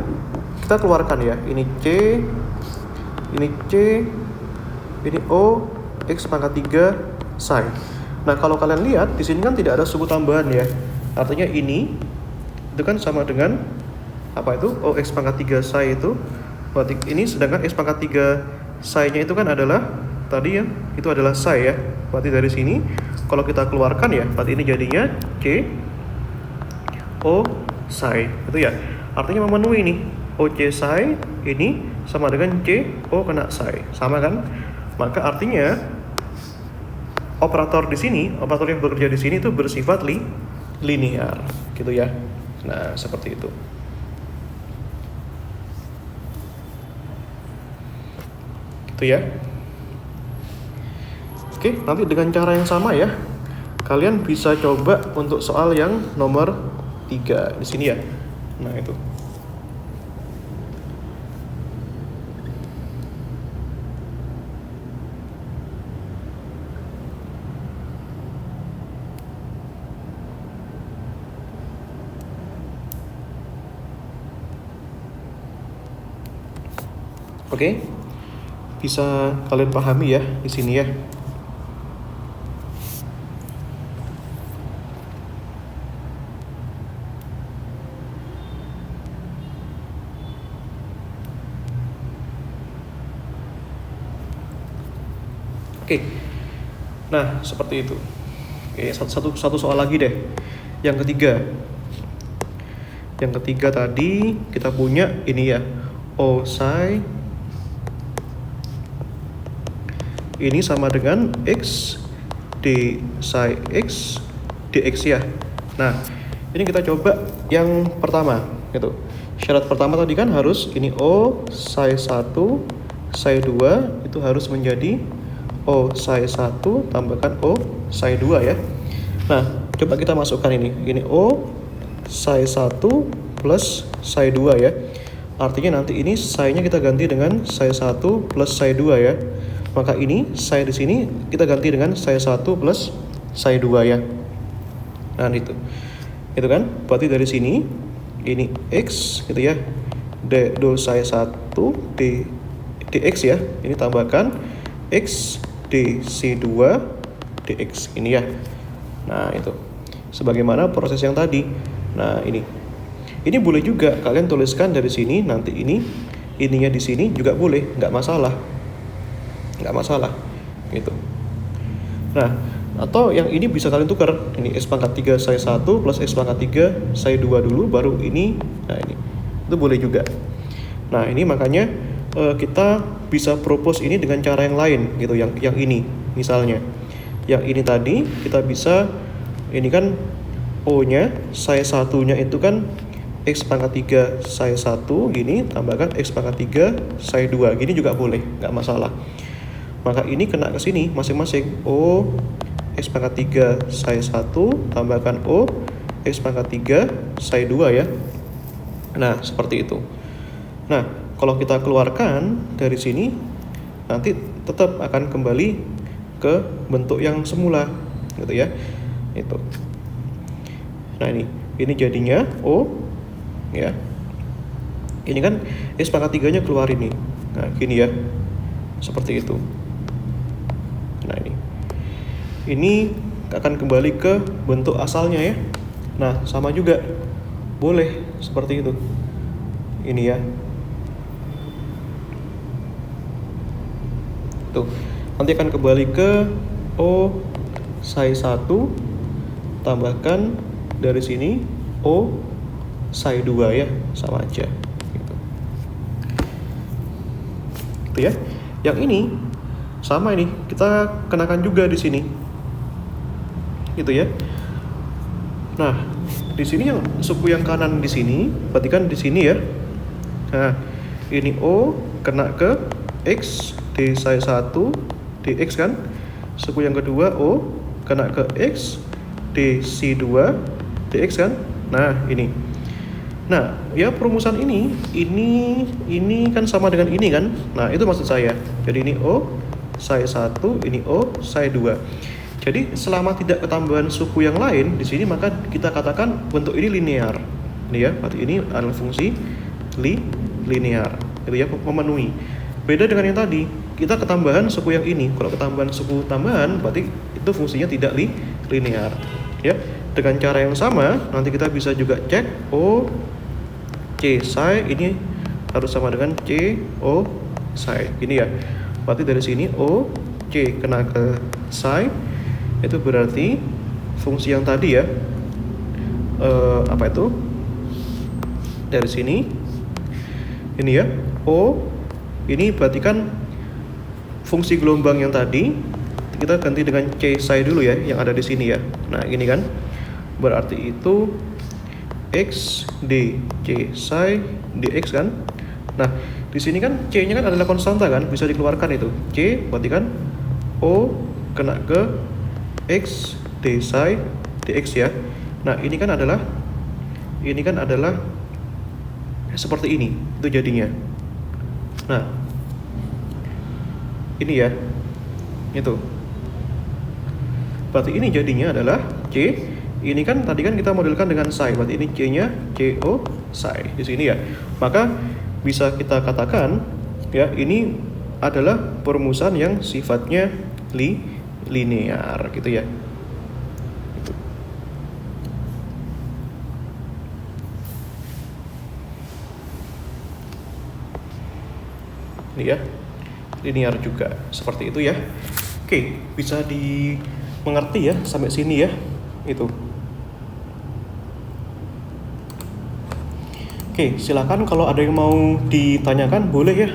kita keluarkan ya. Ini C, ini O X pangkat 3 psi. Nah, kalau kalian lihat di sini kan tidak ada suku tambahan ya. Artinya ini itu kan sama dengan apa itu? O X pangkat 3 psi itu. Berarti ini sedangkan X pangkat 3 psi-nya itu kan adalah tadi ya, itu adalah psi ya. Berarti dari sini kalau kita keluarkan ya, berarti ini jadinya C O psi. Itu ya. Artinya memenuhi nih. O C psi ini sama dengan C O kena psi. Sama kan? Maka artinya operator yang bekerja di sini itu bersifat linear, gitu ya. Nah, seperti itu. Gitu ya. Oke, nanti dengan cara yang sama ya. Kalian bisa coba untuk soal yang nomor 3 di sini ya. Nah, itu. Oke, bisa kalian pahami ya di sini ya. Oke, nah seperti itu. Oke, satu soal lagi deh. Yang ketiga tadi kita punya ini ya, O psi ini sama dengan X D psi X dx ya. Nah, ini kita coba yang pertama gitu. Syarat pertama tadi kan harus ini O psi 1 psi 2 itu harus menjadi O psi 1 tambahkan O psi 2 ya. Nah, coba kita masukkan ini. Ini O psi 1 plus psi 2 ya. Artinya nanti ini psi-nya kita ganti dengan psi 1 plus psi 2 ya. Maka ini psi di sini kita ganti dengan psi 1 plus psi 2 ya. Nah, itu. Itu kan? Berarti dari sini ini X gitu ya. Do psi 1 dx ya. Ini tambahkan X dc2 dx ini ya. Nah, itu sebagaimana proses yang tadi. Nah, ini boleh juga kalian tuliskan dari sini, nanti ininya di sini juga boleh, nggak masalah gitu. Nah, atau yang ini bisa kalian tukar, ini x pangkat 3 psi 1 plus x pangkat 3 psi 2 dulu, baru ini. Nah, ini itu boleh juga. Nah, ini makanya kita bisa propose ini dengan cara yang lain gitu, yang ini misalnya. Yang ini tadi kita bisa, ini kan O-nya psi 1-nya itu kan x pangkat 3 psi 1 gini, tambahkan x pangkat 3 psi 2 gini juga boleh, nggak masalah. Maka ini kena ke sini masing-masing. O x pangkat 3 psi 1 tambahkan O x pangkat 3 psi 2 ya. Nah, seperti itu. Nah, kalau kita keluarkan dari sini, nanti tetap akan kembali ke bentuk yang semula, gitu ya. Itu. Nah, ini jadinya O, ya. Ini kan x pangkat 3-nya keluar ini. Nah, gini ya. Seperti itu. Nah, ini akan kembali ke bentuk asalnya ya. Nah, sama juga. Boleh seperti itu. Ini ya. Tuh, nanti akan kembali ke O psi 1 tambahkan dari sini O psi 2 ya, sama aja gitu. Itu ya. Yang ini sama, ini kita kenakan juga di sini. Gitu ya. Nah, di sini yang suku yang kanan di sini, berarti kan di sini ya. Nah, ini O kena ke X d psi 1 dx kan. Suku yang kedua O kena ke X dc2 dx kan. Nah, ini. Nah, ya perumusan ini kan sama dengan ini kan. Nah, itu maksud saya. Jadi ini O psi 1, ini O psi 2. Jadi selama tidak ketambahan suku yang lain di sini, maka kita katakan bentuk ini linear. Ini ya, berarti ini adalah fungsi linear. Itu ya, memenuhi. Beda dengan yang tadi, kita ketambahan suku yang ini. Kalau ketambahan suku tambahan, berarti itu fungsinya tidak linear. Ya, dengan cara yang sama, nanti kita bisa juga cek O C psi ini harus sama dengan C O psi. Ini ya. Berarti dari sini O C kena ke psi, itu berarti fungsi yang tadi ya. Apa itu? Dari sini. Ini ya. O ini berarti kan fungsi gelombang yang tadi kita ganti dengan C psi dulu ya, yang ada di sini ya. Nah, ini kan berarti itu X D C psi dx kan. Nah, di sini kan C-nya kan adalah konstanta kan, bisa dikeluarkan itu. C berarti kan O kena ke X D psi dx ya. Nah, ini kan adalah seperti ini, itu jadinya. Nah, ini ya, itu. Berarti ini jadinya adalah C. Ini kan tadi kan kita modelkan dengan psi, berarti ini C-nya CO psi di sini ya. Maka bisa kita katakan ya, ini adalah perumusan yang sifatnya linear gitu ya. Gitu. Ini ya, linear juga seperti itu ya. Oke, bisa dimengerti ya sampai sini ya. Itu. Oke, silakan kalau ada yang mau ditanyakan boleh ya.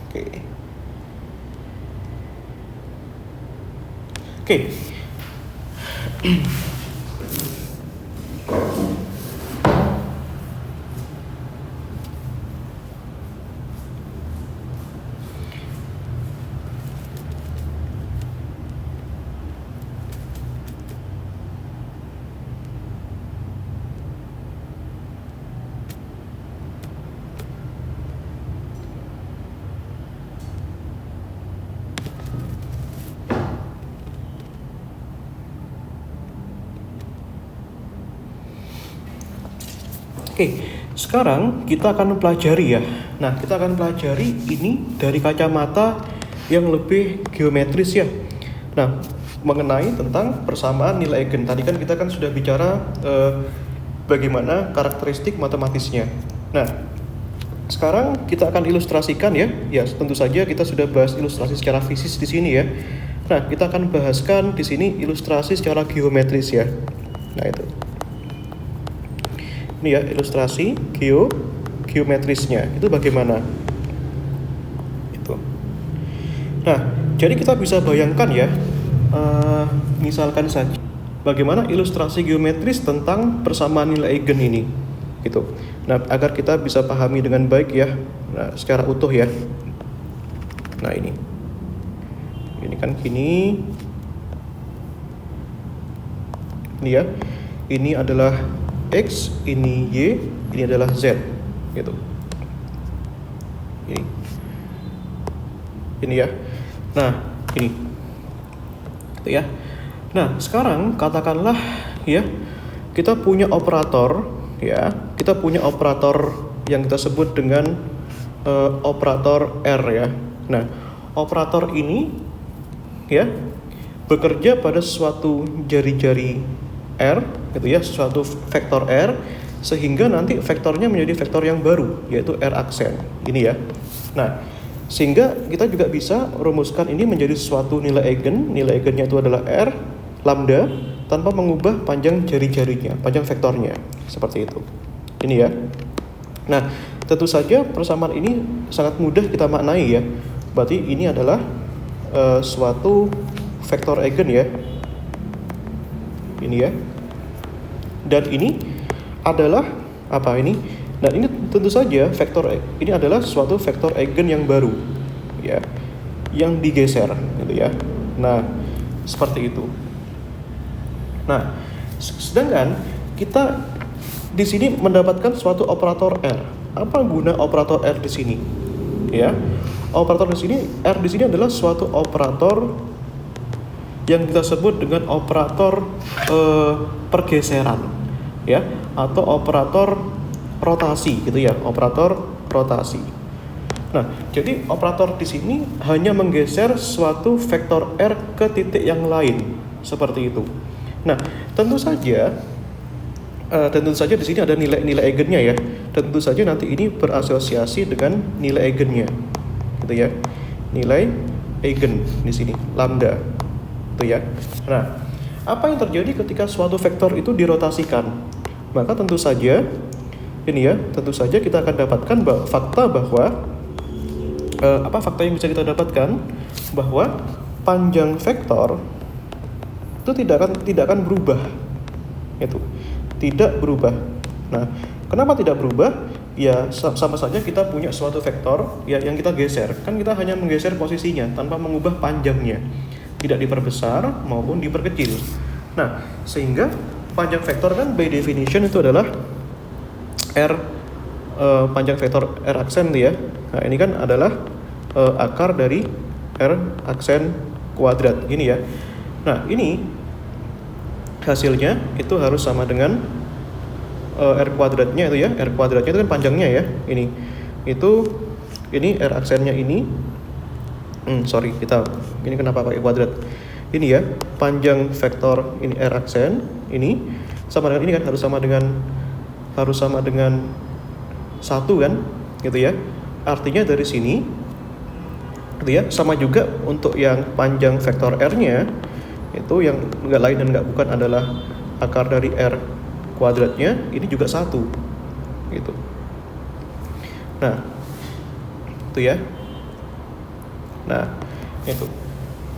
Oke. Oke. Oke, sekarang kita akan pelajari ya. Nah, kita akan pelajari ini dari kacamata yang lebih geometris ya. Nah, mengenai tentang persamaan nilai eigen. Tadi kan kita sudah bicara bagaimana karakteristik matematisnya. Nah, sekarang kita akan ilustrasikan ya. Ya, tentu saja kita sudah bahas ilustrasi secara fisik di sini ya. Nah, kita akan bahaskan di sini ilustrasi secara geometris ya. Nah, itu. Ini ya, ilustrasi geometrisnya itu bagaimana itu. Nah, jadi kita bisa bayangkan ya, misalkan saja bagaimana ilustrasi geometris tentang persamaan nilai eigen ini gitu. Nah, agar kita bisa pahami dengan baik ya, nah, secara utuh ya. Nah, ini kan gini, ini ya, ini adalah X, ini Y, ini adalah Z gitu. Ini ya. Nah, ini gitu ya. Nah, sekarang katakanlah ya, kita punya operator ya. Kita punya operator yang kita sebut dengan operator R ya. Nah, operator ini ya bekerja pada suatu jari-jari R gitu ya, suatu vektor R, sehingga nanti vektornya menjadi vektor yang baru yaitu R aksen ini ya. Nah, sehingga kita juga bisa rumuskan ini menjadi suatu nilai eigen. Nilai eigennya itu adalah R lambda tanpa mengubah panjang jari-jarinya, panjang vektornya seperti itu. Ini ya. Nah, tentu saja persamaan ini sangat mudah kita maknai ya. Berarti ini adalah suatu vektor eigen ya. Ini ya. Dan ini adalah apa ini? Nah, ini tentu saja vektor ini adalah suatu vektor eigen yang baru ya, yang digeser gitu ya. Nah, seperti itu. Nah, sedangkan kita di sini mendapatkan suatu operator R. Apa guna operator R di sini? Ya. Operator di sini R di sini adalah suatu operator yang kita sebut dengan operator pergeseran ya, atau operator rotasi gitu ya, operator rotasi. Nah, jadi operator di sini hanya menggeser suatu vektor R ke titik yang lain seperti itu. Nah, tentu saja di sini ada nilai eigennya ya. Tentu saja nanti ini berasosiasi dengan nilai eigennya gitu ya. Nilai eigen di sini lambda gitu ya. Nah, apa yang terjadi ketika suatu vektor itu dirotasikan? Maka tentu saja ini ya, tentu saja kita akan dapatkan fakta yang bisa kita dapatkan bahwa panjang vektor itu tidak akan berubah. Itu tidak berubah. Nah, kenapa tidak berubah? Ya sama saja kita punya suatu vektor ya yang kita geser. Kan kita hanya menggeser posisinya tanpa mengubah panjangnya. Tidak diperbesar maupun diperkecil. Nah, sehingga panjang vektor kan by definition itu adalah R panjang vektor R aksen ya. Nah, ini kan adalah akar dari R aksen kuadrat gini ya. Nah, ini hasilnya itu harus sama dengan R kuadratnya itu ya. R kuadratnya itu kan panjangnya ya. Ini R aksennya ini. Ini kenapa pakai kuadrat? Ini ya, panjang vektor ini R aksen ini sama dengan ini kan harus sama dengan 1 kan, gitu ya. Artinya dari sini gitu ya, sama juga untuk yang panjang vektor R-nya itu yang enggak lain dan enggak bukan adalah akar dari R kuadratnya, ini juga 1 gitu. Nah, itu ya. Nah, itu.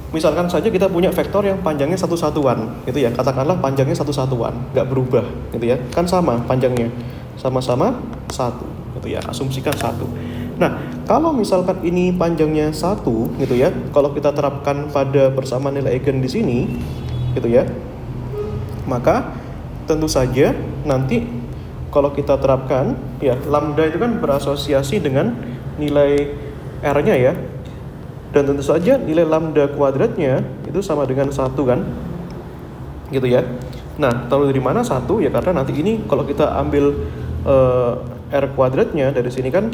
Misalkan saja kita punya vektor yang panjangnya satu satuan, gitu ya. Katakanlah panjangnya satu satuan, nggak berubah, gitu ya. Kan sama panjangnya, sama-sama 1, gitu ya. Asumsikan 1. Nah, kalau misalkan ini panjangnya 1, gitu ya. Kalau kita terapkan pada persamaan nilai eigen di sini, gitu ya. Maka tentu saja nanti kalau kita terapkan, ya lambda itu kan berasosiasi dengan nilai R-nya ya. Dan tentu saja nilai lambda kuadratnya itu sama dengan 1 kan, gitu ya. Nah, tahu dari mana 1? Ya karena nanti ini kalau kita ambil R kuadratnya dari sini kan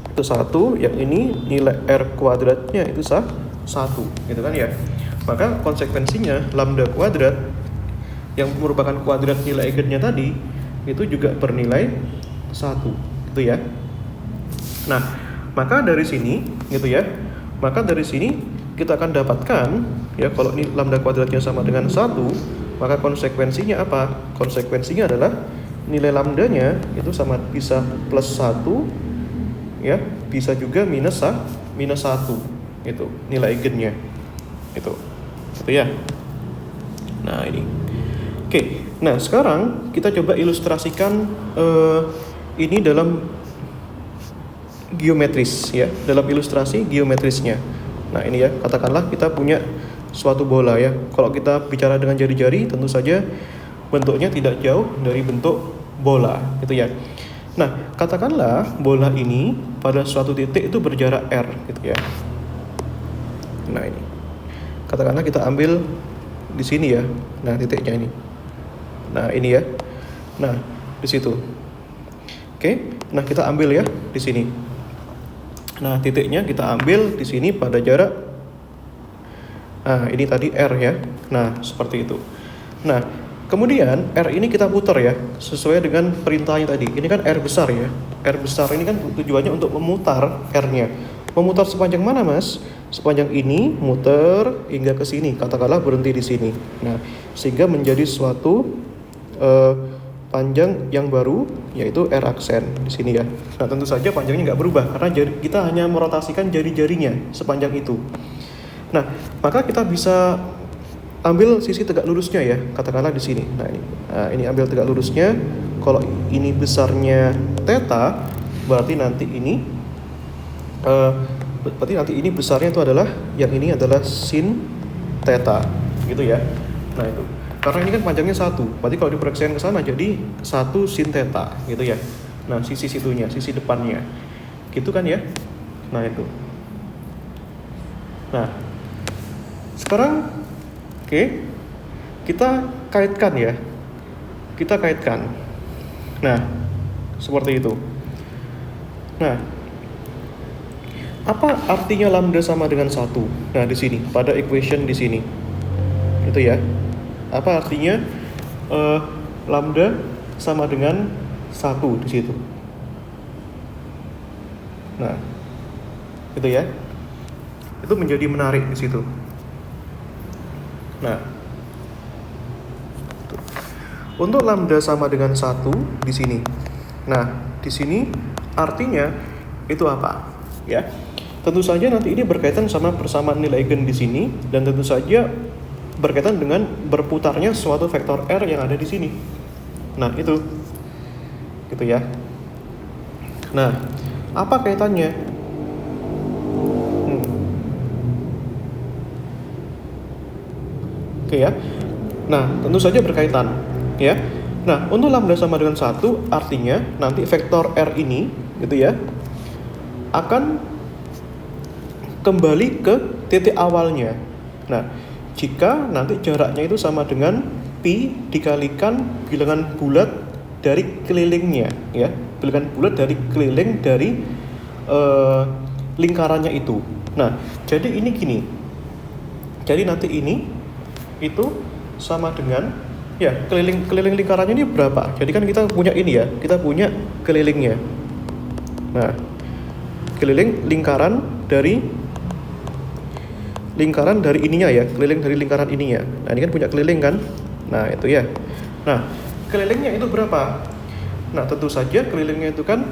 itu 1, yang ini nilai R kuadratnya itu 1, gitu kan ya. Maka konsekuensinya lambda kuadrat yang merupakan kuadrat nilai eigennya tadi itu juga bernilai 1, gitu ya. Nah, maka dari sini gitu ya. Maka dari sini kita akan dapatkan ya, kalau ini lambda kuadratnya sama dengan 1, maka konsekuensinya apa? Konsekuensinya adalah nilai lambdanya itu sama bisa plus 1 ya, bisa juga minus 1 itu nilai eigennya. Itu ya. Nah, ini. Oke. Nah, sekarang kita coba ilustrasikan ini dalam geometris ya, dalam ilustrasi geometrisnya. Nah, ini ya, katakanlah kita punya suatu bola ya. Kalau kita bicara dengan jari-jari, tentu saja bentuknya tidak jauh dari bentuk bola, gitu ya. Nah, katakanlah bola ini pada suatu titik itu berjarak R, gitu ya. Nah, ini. Katakanlah kita ambil di sini ya. Nah, titiknya ini. Nah, ini ya. Nah, di situ. Oke. Nah, kita ambil ya di sini. Nah, titiknya kita ambil di sini pada jarak. Nah, ini tadi R ya. Nah, seperti itu. Nah, kemudian R ini kita putar ya, sesuai dengan perintahnya tadi. Ini kan R besar ya. R besar ini kan tujuannya untuk memutar R-nya. Memutar sepanjang mana, Mas? Sepanjang ini muter hingga ke sini. Katakanlah berhenti di sini. Nah, sehingga menjadi suatu panjang yang baru, yaitu R aksen di sini ya. Nah, tentu saja panjangnya nggak berubah karena kita hanya merotasikan jari-jarinya sepanjang itu. Nah, maka kita bisa ambil sisi tegak lurusnya ya, katakanlah di sini. Nah, ini ambil tegak lurusnya. Kalau ini besarnya theta, berarti nanti ini besarnya itu adalah yang ini adalah sin theta, gitu ya. Nah, itu. Karena ini kan panjangnya 1, berarti kalau diproyeksikan ke sana jadi 1 sin theta, gitu ya. Nah, sisi situnya, sisi depannya, gitu kan ya. Nah, itu. Nah, sekarang, kita kaitkan ya. Kita kaitkan. Nah, seperti itu. Nah, apa artinya lambda sama dengan 1? Nah, di sini, pada equation di sini. Itu ya. Apa artinya lambda sama dengan 1 di situ? Nah, itu ya. Itu menjadi menarik di situ. Nah, untuk lambda sama dengan 1 di sini. Nah, di sini artinya itu apa? Ya. Tentu saja nanti ini berkaitan sama persamaan nilai eigen di sini, dan tentu saja berkaitan dengan berputarnya suatu vektor R yang ada di sini. Nah, itu. Gitu ya. Nah, apa kaitannya? Oke ya. Nah, tentu saja berkaitan, ya. Nah, untuk lambda sama dengan 1, artinya nanti vektor R ini, gitu ya, akan kembali ke titik awalnya. Nah, jika nanti jaraknya itu sama dengan pi dikalikan bilangan bulat dari kelilingnya, ya, bilangan bulat dari keliling dari lingkarannya itu. Nah, jadi ini gini. Jadi nanti ini itu sama dengan, ya, keliling lingkarannya ini berapa? Jadi kan kita punya ini ya, kita punya kelilingnya. Nah, keliling lingkaran dari ininya ya, keliling dari lingkaran ininya. Nah, ini kan punya keliling kan? Nah, itu ya. Nah, kelilingnya itu berapa? Nah, tentu saja kelilingnya itu kan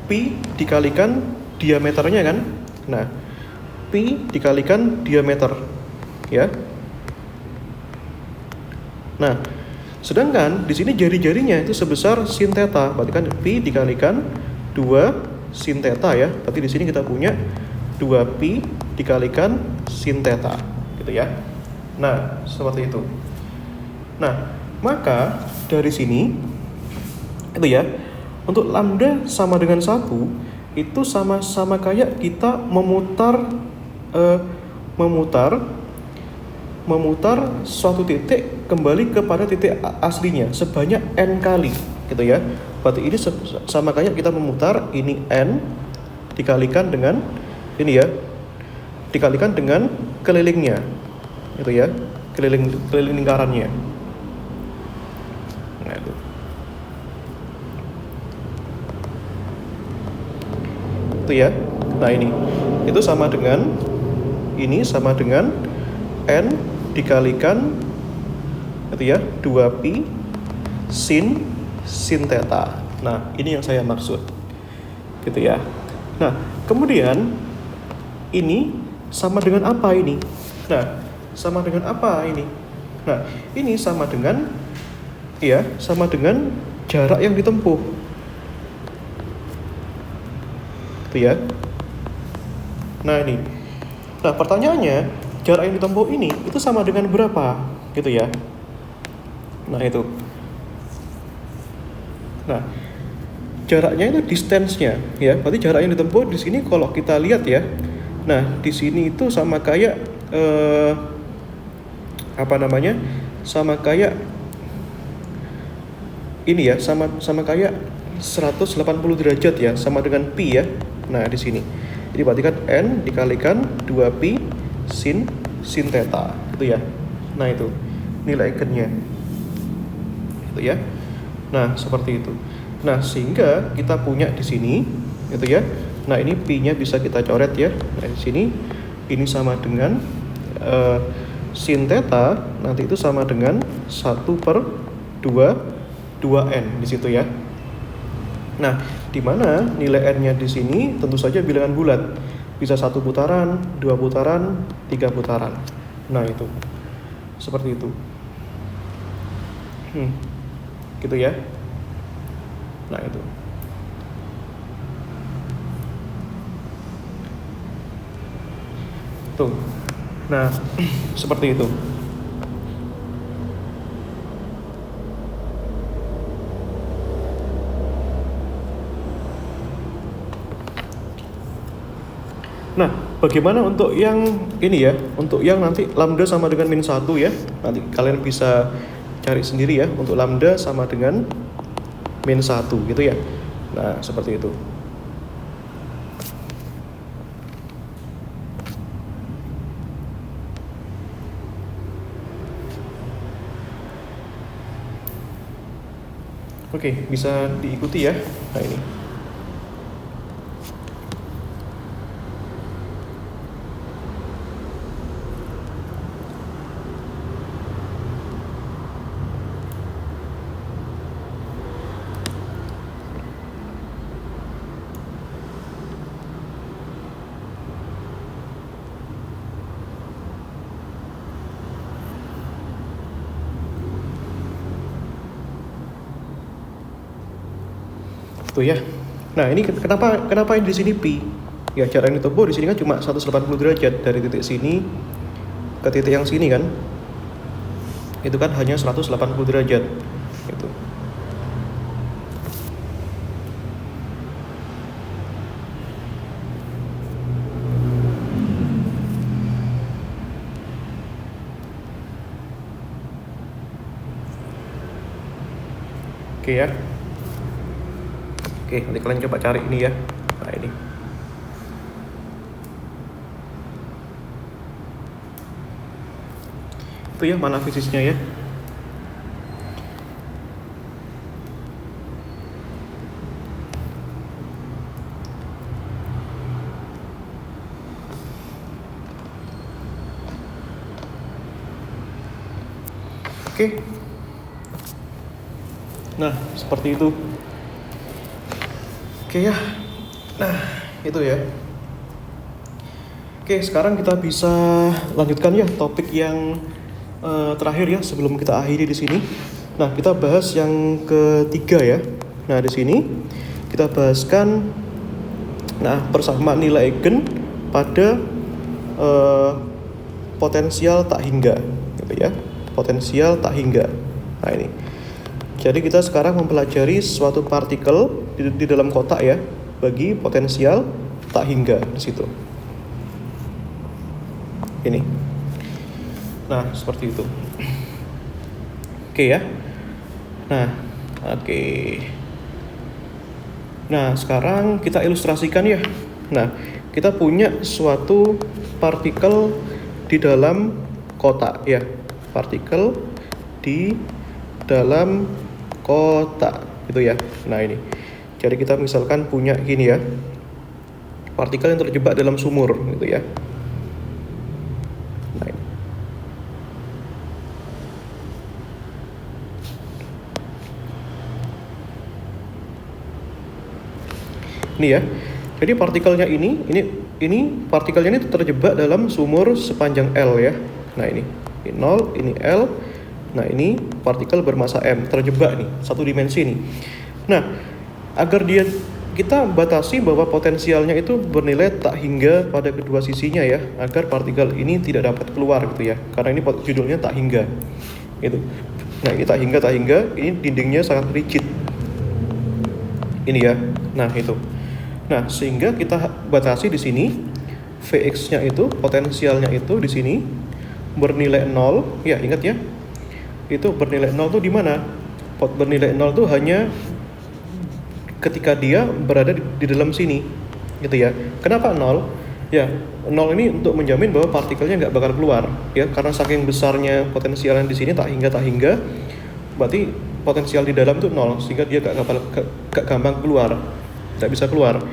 pi dikalikan diameternya kan? Nah, pi dikalikan diameter, ya. Nah, sedangkan di sini jari-jarinya itu sebesar sin theta, berarti kan pi dikalikan 2 sin theta ya. Berarti di sini kita punya 2pi dikalikan sin theta, gitu ya. Nah, seperti itu. Nah, maka dari sini itu ya, untuk lambda sama dengan 1 itu sama-sama kayak kita memutar suatu titik kembali kepada titik aslinya sebanyak n kali, gitu ya. Berarti ini sama kayak kita memutar ini n dikalikan dengan ini ya, dikalikan dengan kelilingnya, gitu ya, keliling lingkarannya. Nah, itu ya. Nah, ini itu sama dengan n dikalikan itu ya 2pi sin theta. Nah, ini yang saya maksud, gitu ya. Nah, kemudian ini sama dengan apa ini? Nah, sama dengan apa ini? Nah, ini sama dengan jarak yang ditempuh, gitu ya. Nah, ini. Nah, pertanyaannya, jarak yang ditempuh ini itu sama dengan berapa, gitu ya. Nah, itu. Nah, jaraknya itu distance-nya, ya. Berarti jarak yang ditempuh di sini kalau kita lihat ya. Nah, di sini itu sama kayak sama kayak ini ya, sama kayak 180 derajat ya, sama dengan pi ya. Nah, di sini. Jadi berarti kan n dikalikan 2pi sin theta, gitu ya. Nah, itu nilai n-nya. Gitu ya. Nah, seperti itu. Nah, sehingga kita punya di sini, gitu ya. Nah, ini pi-nya bisa kita coret ya. Nah, di sini ini sama dengan sin theta nanti itu sama dengan 1/2n di situ ya. Nah, di mana nilai n-nya di sini tentu saja bilangan bulat. Bisa 1 putaran, 2 putaran, 3 putaran. Nah, itu. Seperti itu. Gitu ya. Nah, itu. Tuh. Nah, seperti itu. Nah, bagaimana untuk yang ini ya? Untuk yang nanti lambda sama dengan -1 ya. Nanti kalian bisa cari sendiri ya, untuk lambda sama dengan -1 gitu ya. Nah, seperti itu. Oke, bisa diikuti ya. Nah, ini. Tuh ya. Nah, ini kenapa ini di sini pi? Ya, jarak yang ditempuh di sini kan cuma 180 derajat dari titik sini ke titik yang sini kan, itu kan hanya 180 derajat gitu. Oke ya. Oke, nanti kalian coba cari ini ya. Nah, ini. Itu ya mana fisiknya ya. Oke. Nah, seperti itu. Oke ya. Nah, itu ya. Oke, sekarang kita bisa lanjutkan ya topik yang terakhir ya sebelum kita akhiri di sini. Nah, kita bahas yang ketiga ya. Nah, di sini kita bahaskan persamaan nilai eigen pada potensial tak hingga gitu ya. Potensial tak hingga. Nah, ini. Jadi kita sekarang mempelajari suatu partikel di dalam kotak ya bagi potensial tak hingga di situ. Ini. Nah, seperti itu. Oke ya. Nah, oke. Nah, sekarang kita ilustrasikan ya. Nah, kita punya suatu partikel di dalam kotak ya. Partikel di dalam kotak gitu ya. Nah, ini. Jadi kita misalkan punya gini ya. Partikel yang terjebak dalam sumur gitu ya. Nah, ini ya. Jadi partikelnya ini partikelnya ini terjebak dalam sumur sepanjang L ya. Nah, ini 0, ini L. Nah, ini partikel bermasa M terjebak nih, satu dimensi nih. Nah, agar kita batasi bahwa potensialnya itu bernilai tak hingga pada kedua sisinya ya, agar partikel ini tidak dapat keluar gitu ya. Karena ini judulnya tak hingga. Gitu. Nah, ini tak hingga, ini dindingnya sangat rigid. Ini ya. Nah, itu. Nah, sehingga kita batasi di sini Vx-nya itu, potensialnya itu di sini bernilai 0. Ya, ingat ya. Itu bernilai 0 tuh di mana? Bernilai 0 tuh hanya ketika dia berada di dalam sini gitu ya. Kenapa 0? Ya, 0 ini untuk menjamin bahwa partikelnya nggak bakal keluar ya, karena saking besarnya potensialnya di sini tak hingga berarti potensial di dalam tuh 0, sehingga dia gak gampang keluar, nggak bisa keluar.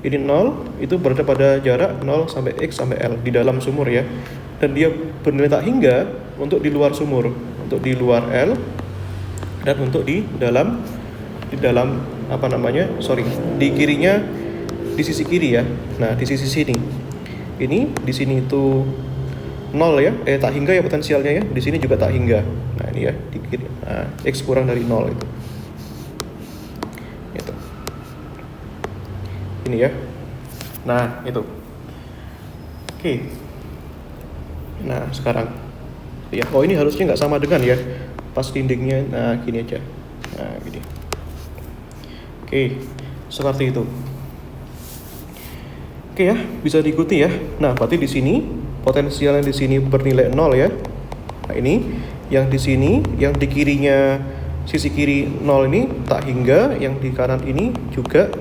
Ini 0 itu berada pada jarak 0 sampai X sampai L di dalam sumur ya, dan dia bernilai tak hingga untuk di luar sumur, untuk di luar L, dan untuk di dalam di kirinya, di sisi kiri ya. Nah, di sisi sini ini, di sini itu 0 ya, tak hingga ya potensialnya ya, di sini juga tak hingga. Nah, ini ya di kiri, X kurang dari 0 itu. Ini ya. Nah, itu. Oke. Nah, sekarang ya, ini harusnya nggak sama dengan ya, pas dindingnya. Nah, gini aja. Nah, gini. Oke, seperti itu. Oke ya, bisa diikuti ya. Nah, berarti di sini potensialnya di sini bernilai 0 ya. Nah, ini yang di sini, yang di kirinya sisi kiri 0 ini tak hingga, yang di kanan ini juga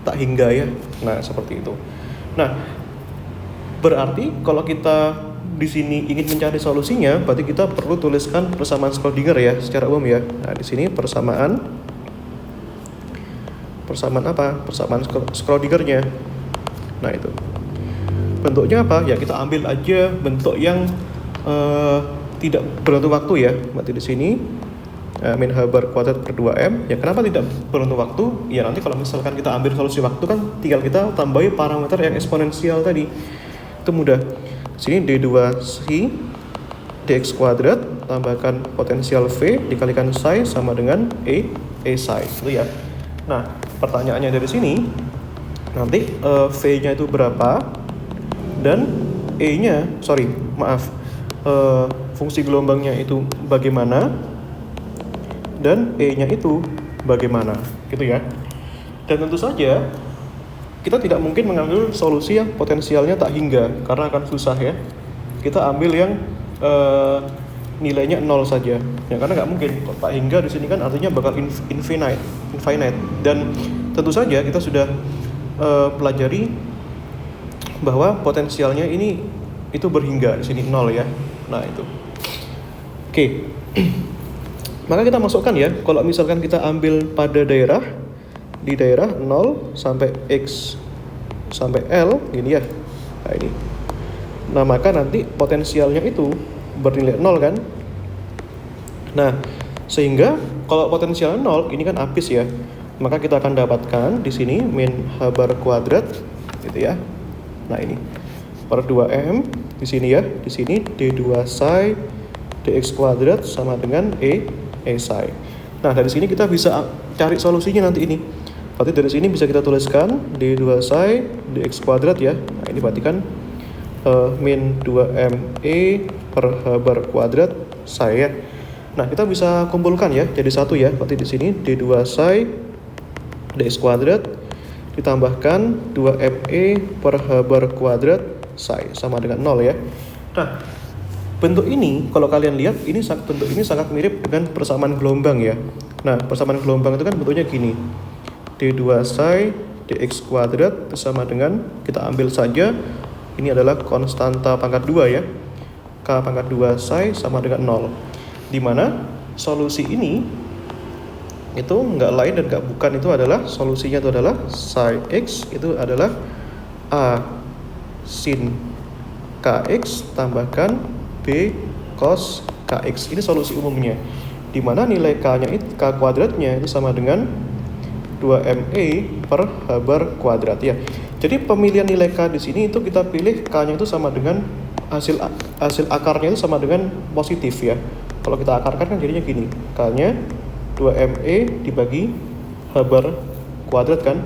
tak hingga ya. Nah, seperti itu. Nah, berarti kalau kita di sini ingin mencari solusinya, berarti kita perlu tuliskan persamaan Schrödinger ya secara umum ya. Nah, di sini persamaan apa? Persamaan Schrödinger-nya. Nah, itu. Bentuknya apa? Ya, kita ambil aja bentuk yang tidak berlaku waktu ya. Berarti di sini min h bar kuadrat per 2m. Ya, kenapa tidak berlaku waktu? Ya, nanti kalau misalkan kita ambil solusi waktu kan tinggal kita tambahi parameter yang eksponensial tadi. Itu mudah. Sini d2c dx kuadrat tambahkan potensial v dikalikan psi sama dengan e psi itu ya. Nah, pertanyaannya dari sini nanti v-nya itu berapa dan fungsi gelombangnya itu bagaimana dan E-nya itu bagaimana, gitu ya. Dan tentu saja kita tidak mungkin mengambil solusi yang potensialnya tak hingga, karena akan susah ya. Kita ambil yang nilainya 0 saja, ya, karena nggak mungkin. Tak hingga di sini kan artinya bakal infinite. Dan tentu saja kita sudah pelajari bahwa potensialnya ini itu berhingga, di sini 0 ya. Nah itu. Oke. Maka kita masukkan ya, kalau misalkan kita ambil pada daerah, di daerah 0 sampai X sampai L gini ya. Nah ini. Nah maka nanti potensialnya itu bernilai 0 kan. Nah sehingga kalau potensialnya 0 ini kan habis ya. Maka kita akan dapatkan di sini min h bar kuadrat gitu ya. Nah ini per 2m di sini ya. Di sini d2 psi dx kuadrat sama dengan e psi. Nah dari sini kita bisa cari solusinya nanti ini. Berarti dari sini bisa kita tuliskan d2 psi dx kuadrat ya. Nah ini berarti kan min 2me per h bar kuadrat psi ya. Nah kita bisa kumpulkan ya jadi satu ya. Berarti di sini d2 psi dx kuadrat ditambahkan 2me per h bar kuadrat psi sama dengan 0 ya. Nah bentuk ini kalau kalian lihat ini bentuk ini sangat mirip dengan persamaan gelombang ya. Nah persamaan gelombang itu kan bentuknya gini. D2 psi dx kuadrat itu sama dengan, kita ambil saja ini adalah konstanta pangkat 2 ya. K pangkat 2 psi sama dengan 0. Dimana solusi ini itu nggak lain dan nggak bukan, itu adalah solusinya itu adalah psi x itu adalah A sin kx tambahkan B cos kx. Ini solusi umumnya. Dimana nilai k-nya itu, k kuadratnya itu sama dengan 2me per h bar kuadrat ya. Jadi pemilihan nilai k di sini itu kita pilih k-nya itu sama dengan hasil akarnya itu sama dengan positif ya. Kalau kita akarkan kan jadinya gini, k-nya 2me dibagi h bar kuadrat kan,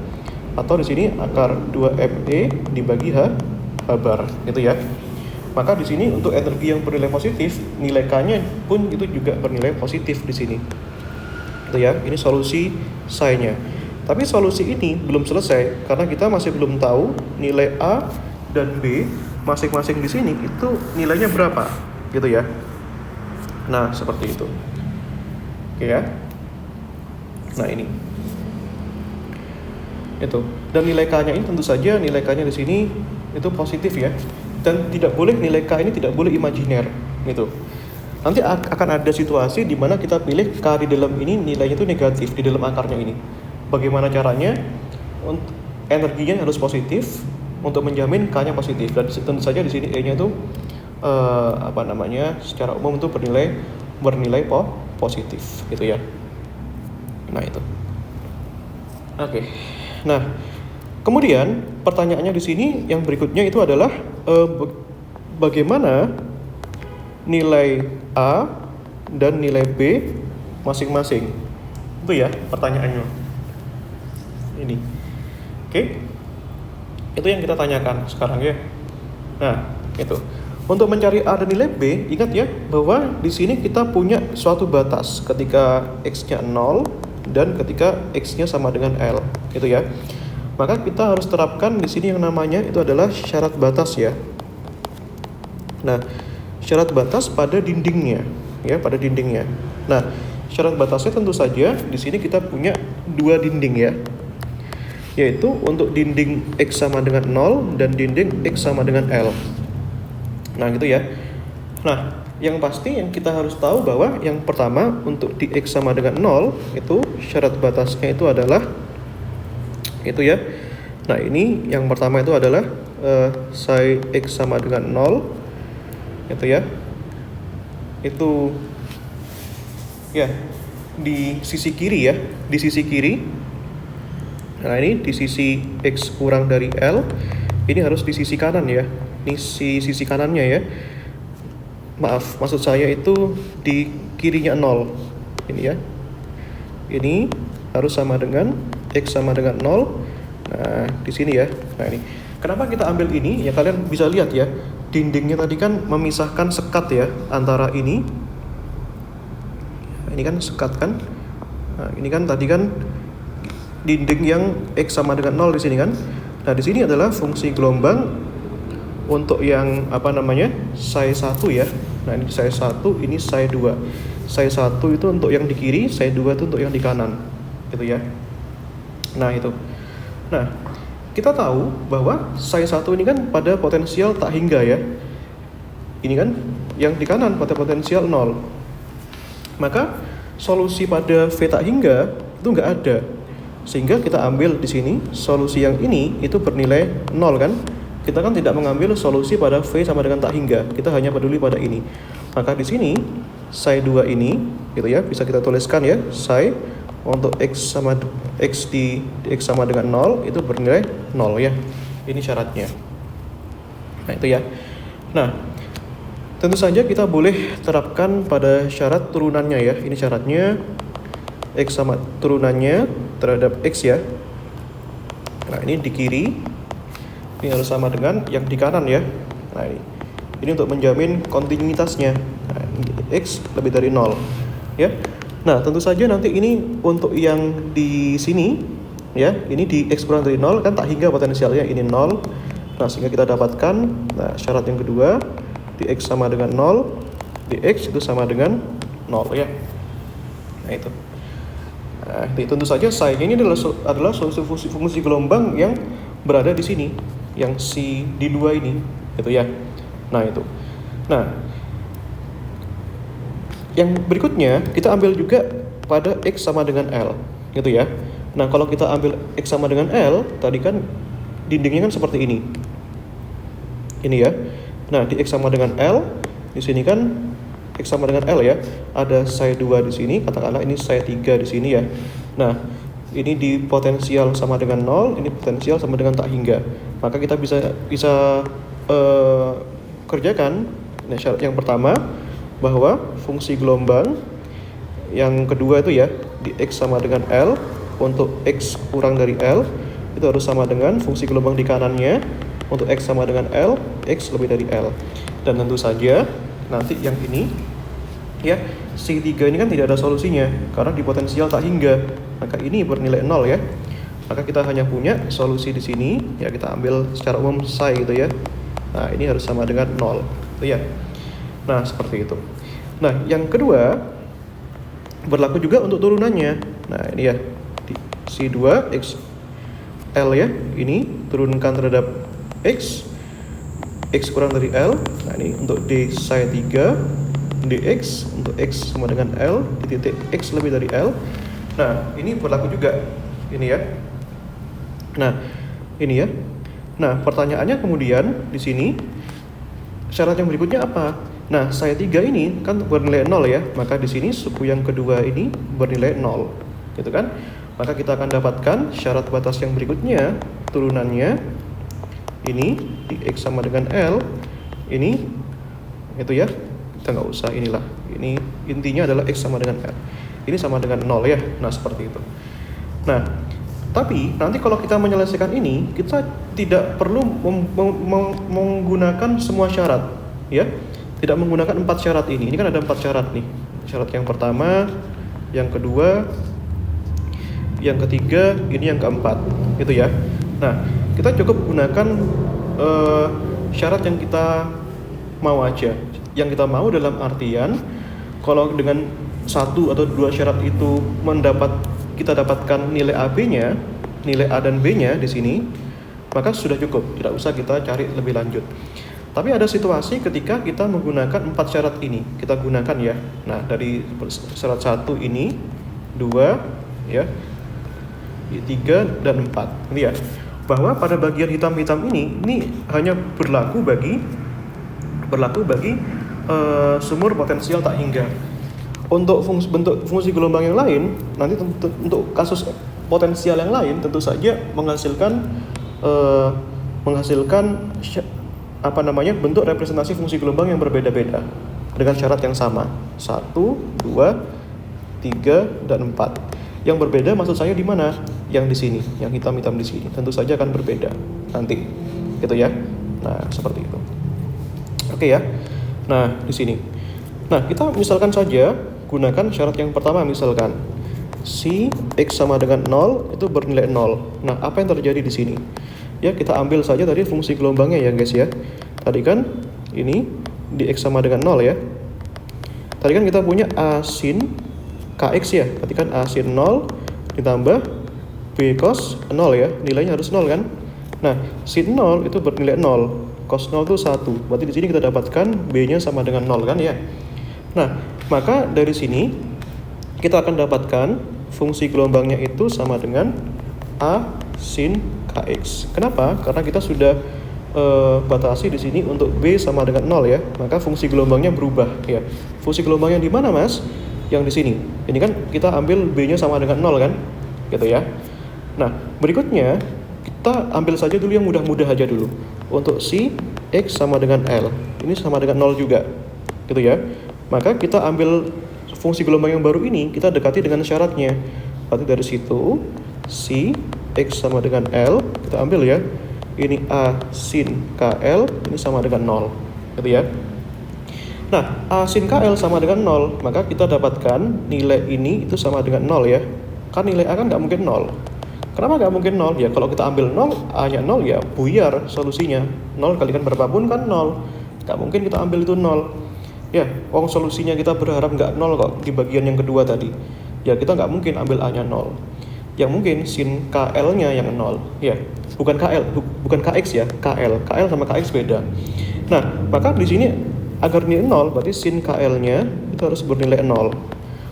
atau di sini akar 2me dibagi h bar gitu ya. Maka di sini untuk energi yang bernilai positif, nilai k-nya pun itu juga bernilai positif di sini. Itu ya, ini solusi psi-nya. Tapi solusi ini belum selesai karena kita masih belum tahu nilai A dan B masing-masing di sini itu nilainya berapa, gitu ya. Nah, seperti itu. Oke ya. Nah, ini. Itu. Dan nilai K-nya ini tentu saja nilai K-nya di sini itu positif ya. Dan tidak boleh nilai K ini tidak boleh imajiner, gitu. Nanti akan ada situasi di mana kita pilih K di dalam ini nilainya itu negatif di dalam akarnya ini. Bagaimana caranya? Energinya harus positif untuk menjamin K-nya positif. Dan tentu saja di sini E-nya itu secara umum itu bernilai positif, gitu ya. Nah itu. Oke. Nah, kemudian pertanyaannya di sini yang berikutnya itu adalah bagaimana nilai A dan nilai B masing-masing. Itu ya pertanyaannya. Ini. Oke. Itu yang kita tanyakan sekarang ya. Nah, itu. Untuk mencari A dan nilai B, ingat ya bahwa di sini kita punya suatu batas ketika X-nya 0 dan ketika X-nya sama dengan L, gitu ya. Maka kita harus terapkan di sini yang namanya itu adalah syarat batas ya. Nah, syarat batas pada dindingnya, ya, pada dindingnya. Nah, syarat batasnya tentu saja di sini kita punya dua dinding ya. Yaitu untuk dinding X sama dengan 0 dan dinding X sama dengan L. Nah gitu ya. Nah yang pasti yang kita harus tahu bahwa yang pertama untuk di X sama dengan 0 itu syarat batasnya itu adalah itu ya. Nah ini yang pertama itu adalah psi X sama dengan 0 itu ya. Itu ya di sisi kiri ya, di sisi kiri. Nah ini di sisi X kurang dari L, ini harus di sisi kanan ya. Ini sisi kanannya ya. Maaf, maksud saya itu di kirinya 0. Ini ya. Ini harus sama dengan X sama dengan 0. Nah, di sini ya. Nah ini. Kenapa kita ambil ini? Ya kalian bisa lihat ya, dindingnya tadi kan memisahkan sekat ya antara ini. Ini kan sekat kan? Nah, ini kan tadi kan dinding yang X sama dengan 0 di sini kan. Nah, di sini adalah fungsi gelombang untuk yang apa namanya? Psi 1 ya. Nah, ini psi 1, ini psi 2. Psi 1 itu untuk yang di kiri, psi 2 itu untuk yang di kanan. Gitu ya. Nah, itu. Nah, kita tahu bahwa psi 1 ini kan pada potensial tak hingga ya. Ini kan yang di kanan pada potensial 0. Maka solusi pada V tak hingga itu nggak ada. Sehingga kita ambil di sini solusi yang ini itu bernilai 0 kan. Kita kan tidak mengambil solusi pada V sama dengan tak hingga. Kita hanya peduli pada ini. Maka di sini psi 2 ini gitu ya, bisa kita tuliskan ya, psi untuk X sama X di X sama dengan 0 itu bernilai 0 ya. Ini syaratnya. Nah, itu ya. Nah, tentu saja kita boleh terapkan pada syarat turunannya ya. Ini syaratnya X sama turunannya terhadap X ya. Nah, ini di kiri. Ini harus sama dengan yang di kanan ya. Nah, ini untuk menjamin kontinuitasnya. Nah, X lebih dari 0 ya. Nah, tentu saja nanti ini untuk yang di sini ya. Ini di X kurang dari 0 kan tak hingga potensialnya ini 0. Nah, sehingga kita dapatkan syarat yang kedua di X sama dengan 0, di X itu sama dengan 0 ya. Nah, itu. Nah, tentu saja psi ini adalah solusi fungsi gelombang yang berada di sini, yang si di 2 ini, gitu ya. Nah, itu. Nah, yang berikutnya kita ambil juga pada X sama dengan L, gitu ya. Nah, kalau kita ambil X sama dengan L, tadi kan dindingnya kan seperti ini. Ini ya. Nah, di X sama dengan L, di sini kan X sama dengan L ya. Ada psi 2 di sini, katakanlah ini psi 3 di sini ya. Nah, ini di potensial sama dengan 0, ini potensial sama dengan tak hingga. Maka kita bisa kerjakan syarat yang pertama bahwa fungsi gelombang yang kedua itu ya, di X sama dengan L untuk X kurang dari L itu harus sama dengan fungsi gelombang di kanannya untuk X sama dengan L, X lebih dari L. Dan tentu saja nanti yang ini ya, si 3 ini kan tidak ada solusinya karena di potensial tak hingga. Maka ini bernilai 0 ya. Maka kita hanya punya solusi di sini ya, kita ambil secara umum psi gitu ya. Nah, ini harus sama dengan 0 gitu ya. Nah, seperti itu. Nah, yang kedua berlaku juga untuk turunannya. Nah, ini ya, di si 2 X L ya, ini turunkan terhadap X kurang dari L. Nah, ini untuk D psi 3 dx untuk X sama dengan L di titik X lebih dari L. Nah, ini berlaku juga ini ya. Nah, ini ya. Nah, pertanyaannya kemudian di sini syarat yang berikutnya apa? Nah, psi 3 ini kan bernilai 0 ya. Maka di sini suku yang kedua ini bernilai 0. Gitu kan? Maka kita akan dapatkan syarat batas yang berikutnya, turunannya ini di X sama dengan L. Ini itu ya. Kita nggak usah inilah. Ini intinya adalah X sama dengan L. Ini sama dengan 0 ya. Nah, seperti itu. Nah, tapi nanti kalau kita menyelesaikan ini, kita tidak perlu menggunakan semua syarat ya. Tidak menggunakan 4 syarat ini. Ini kan ada 4 syarat nih. Syarat yang pertama, yang kedua, yang ketiga, ini yang keempat, gitu ya. Nah, kita cukup gunakan syarat yang kita mau aja. Yang kita mau dalam artian kalau dengan 1 atau 2 syarat itu kita dapatkan nilai AB-nya, nilai A dan B-nya di sini, maka sudah cukup, tidak usah kita cari lebih lanjut. Tapi ada situasi ketika kita menggunakan 4 syarat ini, kita gunakan ya. Nah, dari syarat 1 ini, 2 ya, 3 dan 4. Lihat bahwa pada bagian hitam-hitam ini hanya berlaku bagi sumur potensial tak hingga. Untuk bentuk fungsi gelombang yang lain, nanti untuk kasus potensial yang lain tentu saja menghasilkan bentuk representasi fungsi gelombang yang berbeda-beda dengan syarat yang sama. 1, 2, 3 dan 4. Yang berbeda maksud saya di mana? Yang di sini, yang hitam-hitam di sini. Tentu saja akan berbeda nanti. gitu ya. Nah, seperti itu. Oke ya. Nah, di sini. Nah, kita misalkan saja gunakan syarat yang pertama, misalkan si X sama dengan 0 itu bernilai 0. Nah, apa yang terjadi di sini? Ya, kita ambil saja tadi fungsi gelombangnya ya guys ya. Tadi kan ini di X sama dengan 0 ya. Tadi kan kita punya A sin KX ya. Berarti kan A sin 0 ditambah B cos 0 ya. Nilainya harus 0 kan? Nah, sin 0 itu bernilai 0. Cos 0 itu 1. Berarti di sini kita dapatkan B-nya sama dengan 0 kan ya. Nah, maka dari sini kita akan dapatkan fungsi gelombangnya itu sama dengan A sin KX. Kenapa? Karena kita sudah batasi di sini untuk B sama dengan 0 ya. Maka fungsi gelombangnya berubah ya. Fungsi gelombangnya di mana, Mas? Yang di sini. Ini kan kita ambil B-nya sama dengan 0 kan? Gitu ya. Nah, berikutnya kita ambil saja dulu yang mudah-mudah aja dulu. Untuk si X sama dengan L. Ini sama dengan 0 juga. Gitu ya. Maka kita ambil fungsi gelombang yang baru ini, kita dekati dengan syaratnya. Berarti dari situ si X sama dengan L, kita ambil ya. Ini A sin KL, ini sama dengan 0. Gitu ya. Nah, A sin KL sama dengan 0, maka kita dapatkan nilai ini itu sama dengan 0 ya. Kan nilai A kan nggak mungkin 0. Kenapa nggak mungkin 0? Ya kalau kita ambil 0, A-nya 0 ya buyar solusinya. 0 kalikan berapapun kan 0. Nggak mungkin kita ambil itu 0. Ya, solusinya kita berharap nggak 0 kok di bagian yang kedua tadi. Ya kita nggak mungkin ambil A-nya 0. Yang mungkin sin KL-nya yang 0. Ya, bukan KL, bukan KX ya, KL. KL sama KX beda. Nah, maka di sini agar nilai 0, berarti sin KL-nya itu harus bernilai 0.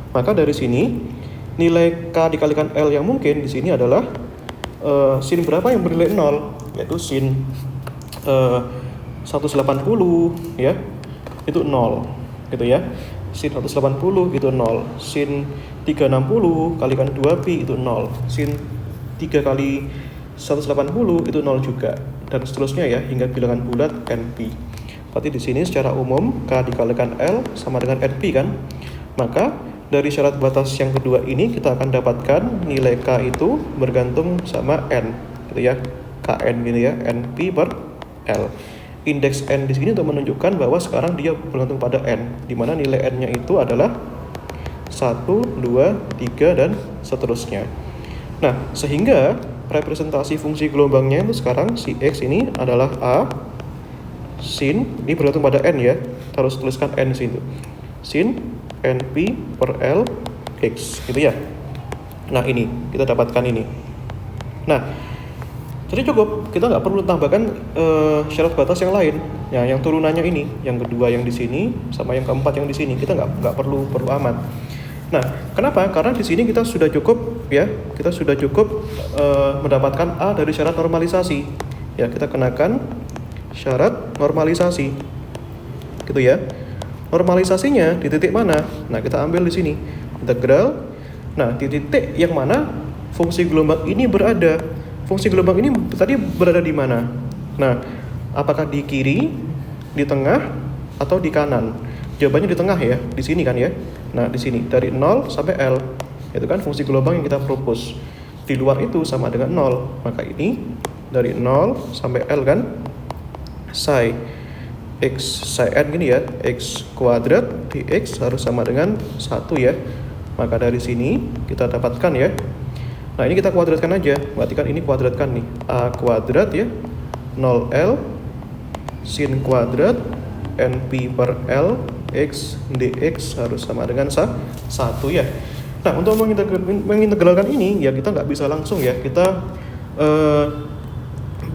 Maka dari sini nilai K dikalikan L yang mungkin di sini adalah sin berapa yang bernilai 0, yaitu sin 180 ya. Itu 0 gitu ya. Sin 180 itu 0. Sin 360 kalikan 2pi itu 0. Sin 3 kali 180 itu 0 juga, dan seterusnya ya hingga bilangan bulat NP. Berarti di sini secara umum K dikalikan L sama dengan NP kan. Maka dari syarat batas yang kedua ini kita akan dapatkan nilai K itu bergantung sama N gitu ya. KN gitu ya, NP per L. Indeks N di sini untuk menunjukkan bahwa sekarang dia bergantung pada N, di mana nilai N-nya itu adalah 1, 2, 3, dan seterusnya. Nah, sehingga representasi fungsi gelombangnya itu sekarang si X ini adalah A sin, ini bergantung pada N ya, kita harus tuliskan N di situ. Sin NP per L X, gitu ya. Nah, ini, kita dapatkan ini. Nah, jadi cukup, kita nggak perlu tambahkan syarat batas yang lain. Ya, yang turunannya ini, yang kedua yang di sini, sama yang keempat yang di sini, kita nggak perlu amat. Nah, kenapa? Karena di sini kita sudah cukup ya, kita sudah cukup mendapatkan A dari syarat normalisasi. Ya, kita kenakan syarat normalisasi, gitu ya. Normalisasinya di titik mana? Nah, kita ambil di sini integral. Nah, di titik yang mana fungsi gelombang ini berada? Fungsi gelombang ini tadi berada di mana? Nah, apakah di kiri, di tengah, atau di kanan? Jawabannya di tengah ya, di sini kan ya. Nah, di sini dari 0 sampai L. Itu kan fungsi gelombang yang kita propose. Di luar itu sama dengan 0. Maka ini dari 0 sampai L kan psi X psi N gini ya, X kuadrat dx harus sama dengan 1 ya. Maka dari sini kita dapatkan ya. Nah, ini kita kuadratkan aja. Berarti kan ini kuadratkan nih. A kuadrat ya. 0L sin kuadrat NP per L X dx harus sama dengan 1 ya. Nah, untuk mengintegralkan ini ya kita nggak bisa langsung ya. Kita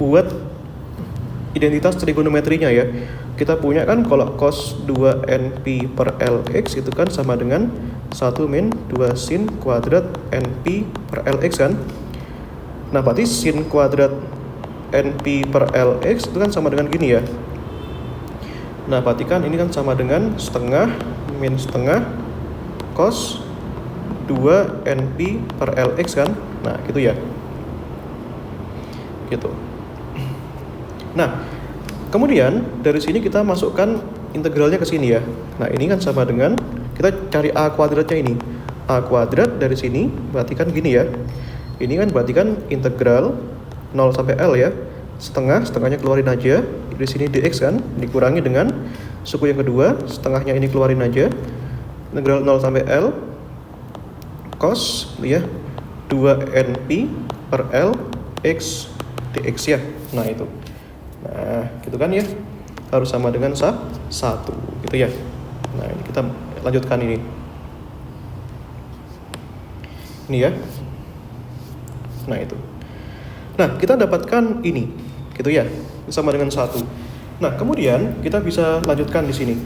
buat identitas trigonometrinya ya. Kita punya kan kalau cos 2 NP per LX itu kan sama dengan 1 min 2 sin kuadrat NP per LX kan. Nah, berarti sin kuadrat NP per LX itu kan sama dengan gini ya. Nah, berarti kan ini kan sama dengan setengah min setengah cos 2 NP per LX kan. Nah, gitu ya. Gitu. Nah, kemudian dari sini kita masukkan integralnya ke sini ya. Nah, ini kan sama dengan kita cari A kuadratnya ini. A kuadrat dari sini berarti kan gini ya. Ini kan berarti kan integral 0 sampai L ya. setengahnya keluarin aja. Di sini dx kan, dikurangi dengan suku yang kedua, setengahnya ini keluarin aja. Integral 0 sampai L cos ya 2np per L x dx ya. Nah itu. Nah, gitu kan ya. Harus sama dengan 1 gitu ya. Nah, ini kita lanjutkan ini. Ini ya. Nah, itu. Nah, kita dapatkan ini gitu ya. Sama dengan 1. Nah, kemudian kita bisa lanjutkan di sini.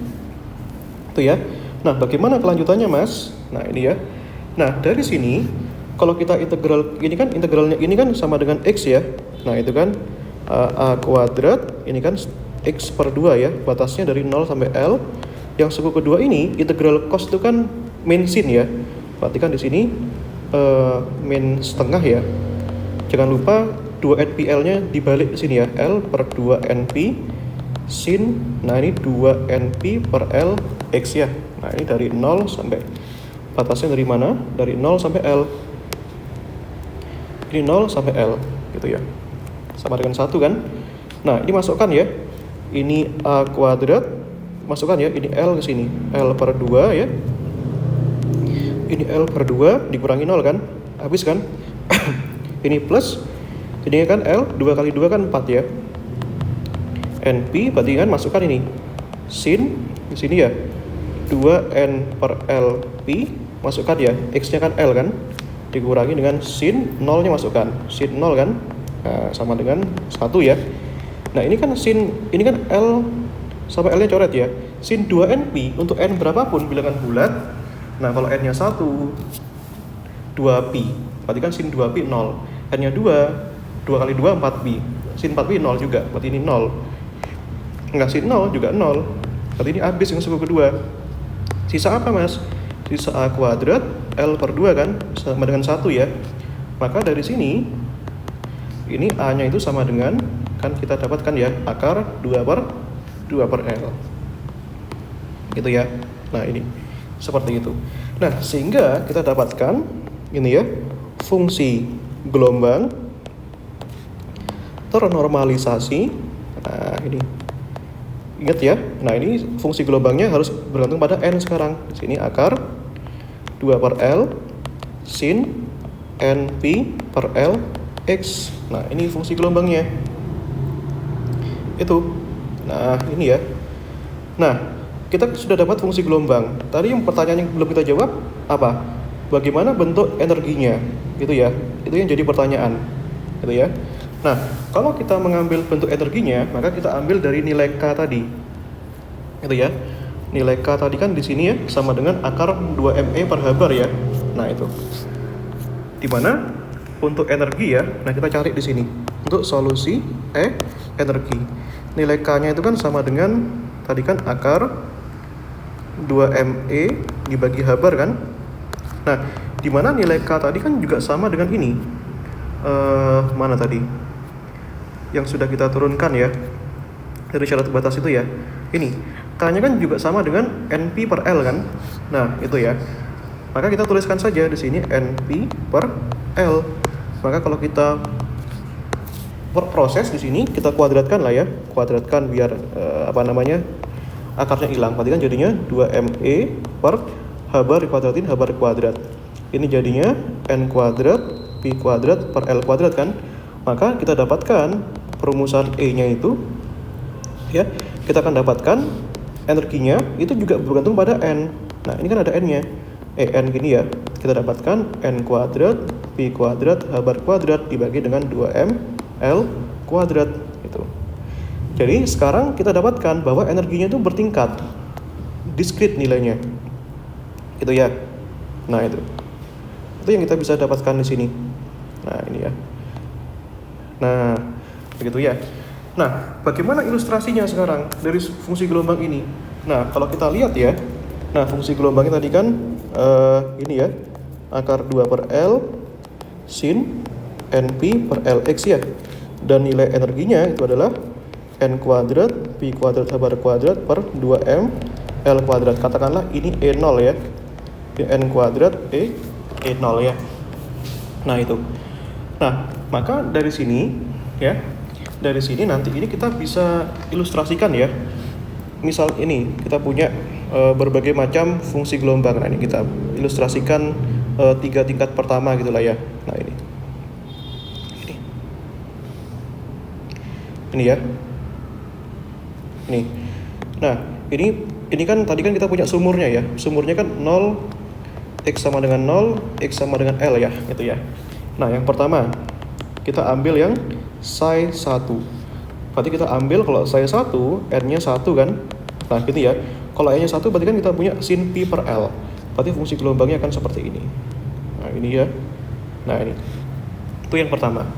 Itu ya. Nah, bagaimana kelanjutannya, Mas? Nah, ini ya. Nah, dari sini kalau kita integral ini kan integralnya ini kan sama dengan x ya. Nah, itu kan a kuadrat ini kan x per 2 ya. Batasnya dari 0 sampai L. Yang suku kedua ini integral cos itu kan min sin ya. Berarti kan di sini min setengah ya. Jangan lupa 2npl-nya dibalik di sini ya. L per 2np sin. Nah, ini 2np per L x ya. Nah, ini dari 0 sampai batasnya dari mana? Dari 0 sampai L. Ini 0 sampai L gitu ya. Sama dengan 1 kan? Nah, ini masukkan ya. Ini a kuadrat, masukkan ya. Ini L ke sini. L per 2 ya. Ini L per 2 dikurangi 0 kan? Habis kan? Ini plus. Ini kan L 2 kali 2 kan 4 ya. NP berarti kan masukkan ini. Sin di sini ya. 2n per L P masukkan ya. X-nya kan L kan? Dikurangi dengan sin 0-nya masukkan. Sin 0 kan? Nah, sama dengan 1 ya. Nah, ini kan sin, ini kan L sama L-nya coret ya. Sin 2np untuk n berapapun bilangan bulat. Nah, kalau n-nya 1, 2pi. Berarti kan sin 2pi 0. N-nya 2, 2 kali 2 4pi. Sin 4pi 0 juga. Berarti ini 0. Enggak, sin 0 juga 0. Berarti ini habis yang suku kedua. Sisa apa, Mas? Sisa a kuadrat L per 2 kan? Sama dengan 1 ya. Maka dari sini ini A-nya itu sama dengan, kan kita dapatkan ya, akar 2 per L. Gitu ya. Nah, ini. Seperti itu. Nah, sehingga kita dapatkan, ini ya, fungsi gelombang ternormalisasi. Nah, ini. Ingat ya. Nah, ini fungsi gelombangnya harus bergantung pada N sekarang. Di sini akar 2 per L sin NP per L X. Nah, ini fungsi gelombangnya. Itu. Nah, ini ya. Nah, kita sudah dapat fungsi gelombang. Tadi yang pertanyaan yang belum kita jawab apa? Bagaimana bentuk energinya? Gitu ya. Itu yang jadi pertanyaan. Gitu ya. Nah, kalau kita mengambil bentuk energinya, maka kita ambil dari nilai K tadi. Gitu ya. Nilai K tadi kan di sini ya sama dengan akar 2ME per Haber ya. Nah, itu. Di mana untuk energi ya. Nah, kita cari di sini. Untuk solusi energi. Nilai K-nya itu kan sama dengan tadi kan akar 2ME dibagi Haber kan. Nah, di mana nilai K tadi kan juga sama dengan ini. Mana tadi? Yang sudah kita turunkan ya. Dari syarat batas itu ya. Ini. K-nya kan juga sama dengan NP per L kan. Nah, itu ya. Maka kita tuliskan saja di sini NP per L. Maka kalau kita proses di sini kita kuadratkan lah ya. Kuadratkan biar akarnya hilang. Berarti kan jadinya 2ME per Haber dikuadratin Haber kuadrat. Ini jadinya N kuadrat P kuadrat per L kuadrat kan. Maka kita dapatkan perumusan E-nya itu ya. Kita akan dapatkan energinya itu juga bergantung pada N. Nah, ini kan ada N-nya. N gini ya. Kita dapatkan N kuadrat P kuadrat Haber kuadrat dibagi dengan 2M L kuadrat gitu. Jadi sekarang kita dapatkan bahwa energinya itu bertingkat, diskrit nilainya, gitu ya. Nah, itu yang kita bisa dapatkan di sini. Nah, ini ya. Nah, begitu ya. Nah, bagaimana ilustrasinya sekarang dari fungsi gelombang ini? Nah, kalau kita lihat ya, nah fungsi gelombangnya tadi kan ini ya, akar 2 per L sin NP per LX ya. Dan nilai energinya itu adalah N kuadrat P kuadrat Haber kuadrat per 2M L kuadrat. Katakanlah ini E0 ya. N kuadrat E0 ya. Nah, itu. Nah, maka dari sini ya, dari sini nanti ini kita bisa ilustrasikan ya. Misal ini kita punya berbagai macam fungsi gelombang. Nah, ini kita ilustrasikan 3 tingkat pertama gitulah ya. Nah, ini ya. Ini. Nah, ini kan tadi kan kita punya sumurnya ya. Sumurnya kan 0, X sama dengan 0, X sama dengan L ya, gitu ya. Nah, yang pertama kita ambil yang psi 1. Berarti kita ambil kalau psi 1, N-nya 1 kan. Nah, gitu ya. Kalau N-nya 1 berarti kan kita punya sin pi per L. Berarti fungsi gelombangnya akan seperti ini. Nah, ini ya. Nah, ini. Itu yang pertama.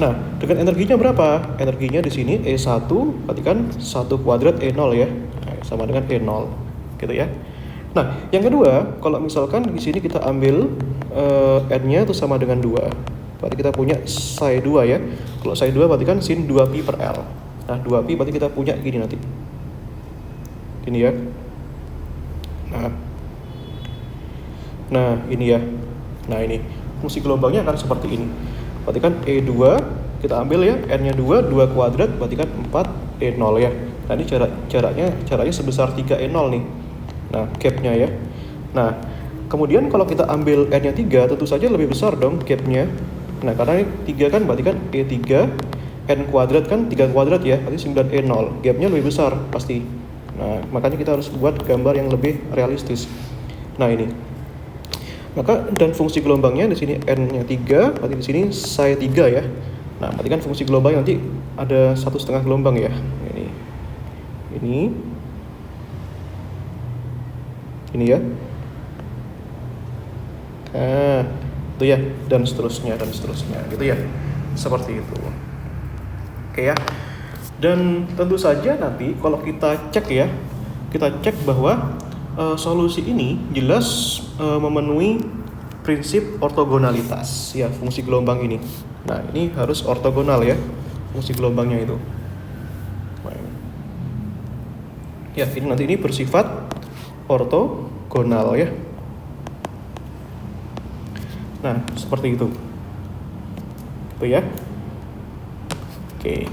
Nah, dengan energinya berapa? Energinya di sini E1, berarti kan 1 kuadrat E0 ya. Nah, sama dengan E0, gitu ya. Nah, yang kedua, kalau misalkan di sini kita ambil N-nya itu sama dengan 2. Berarti kita punya psi 2 ya. Kalau psi 2 berarti kan sin 2pi per L. Nah, 2pi berarti kita punya gini nanti. Gini ya. Nah, ini ya. Nah, ini fungsi gelombangnya akan seperti ini. Berarti kan E2 kita ambil ya, N-nya 2 kuadrat berarti kan 4 E0 ya. Nah, ini caranya sebesar 3 E0 nih. Nah, gapnya ya. Nah, kemudian kalau kita ambil N-nya 3 tentu saja lebih besar dong gapnya. Nah, karena ini 3 kan berarti kan E3 N kuadrat kan 3 kuadrat ya, berarti 9 E0. Gapnya lebih besar pasti. Nah, makanya kita harus buat gambar yang lebih realistis. Nah, ini. Maka dan fungsi gelombangnya di sini N-nya 3, berarti di sini psi 3 ya. Nah, berarti kan fungsi gelombang nanti ada 1,5 gelombang ya. Ini ya. Nah, itu ya, dan seterusnya gitu ya. Seperti itu. Oke ya. Dan tentu saja nanti kalau kita cek bahwa solusi ini jelas memenuhi prinsip ortogonalitas ya, fungsi gelombang ini. Nah, ini harus ortogonal ya, fungsi gelombangnya itu. Ya, ini bersifat ortogonal ya. Nah, seperti itu. Itu ya. Oke.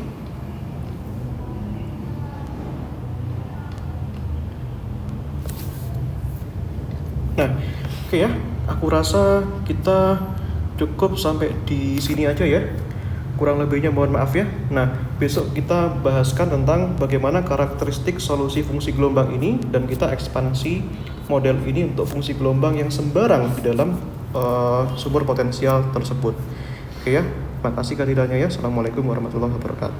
Nah, oke ya. Aku rasa kita cukup sampai di sini aja ya. Kurang lebihnya mohon maaf ya. Nah, besok kita bahaskan tentang bagaimana karakteristik solusi fungsi gelombang ini dan kita ekspansi model ini untuk fungsi gelombang yang sembarang di dalam sumber potensial tersebut. Oke ya. Terima kasih kehadirannya ya. Assalamualaikum warahmatullahi wabarakatuh.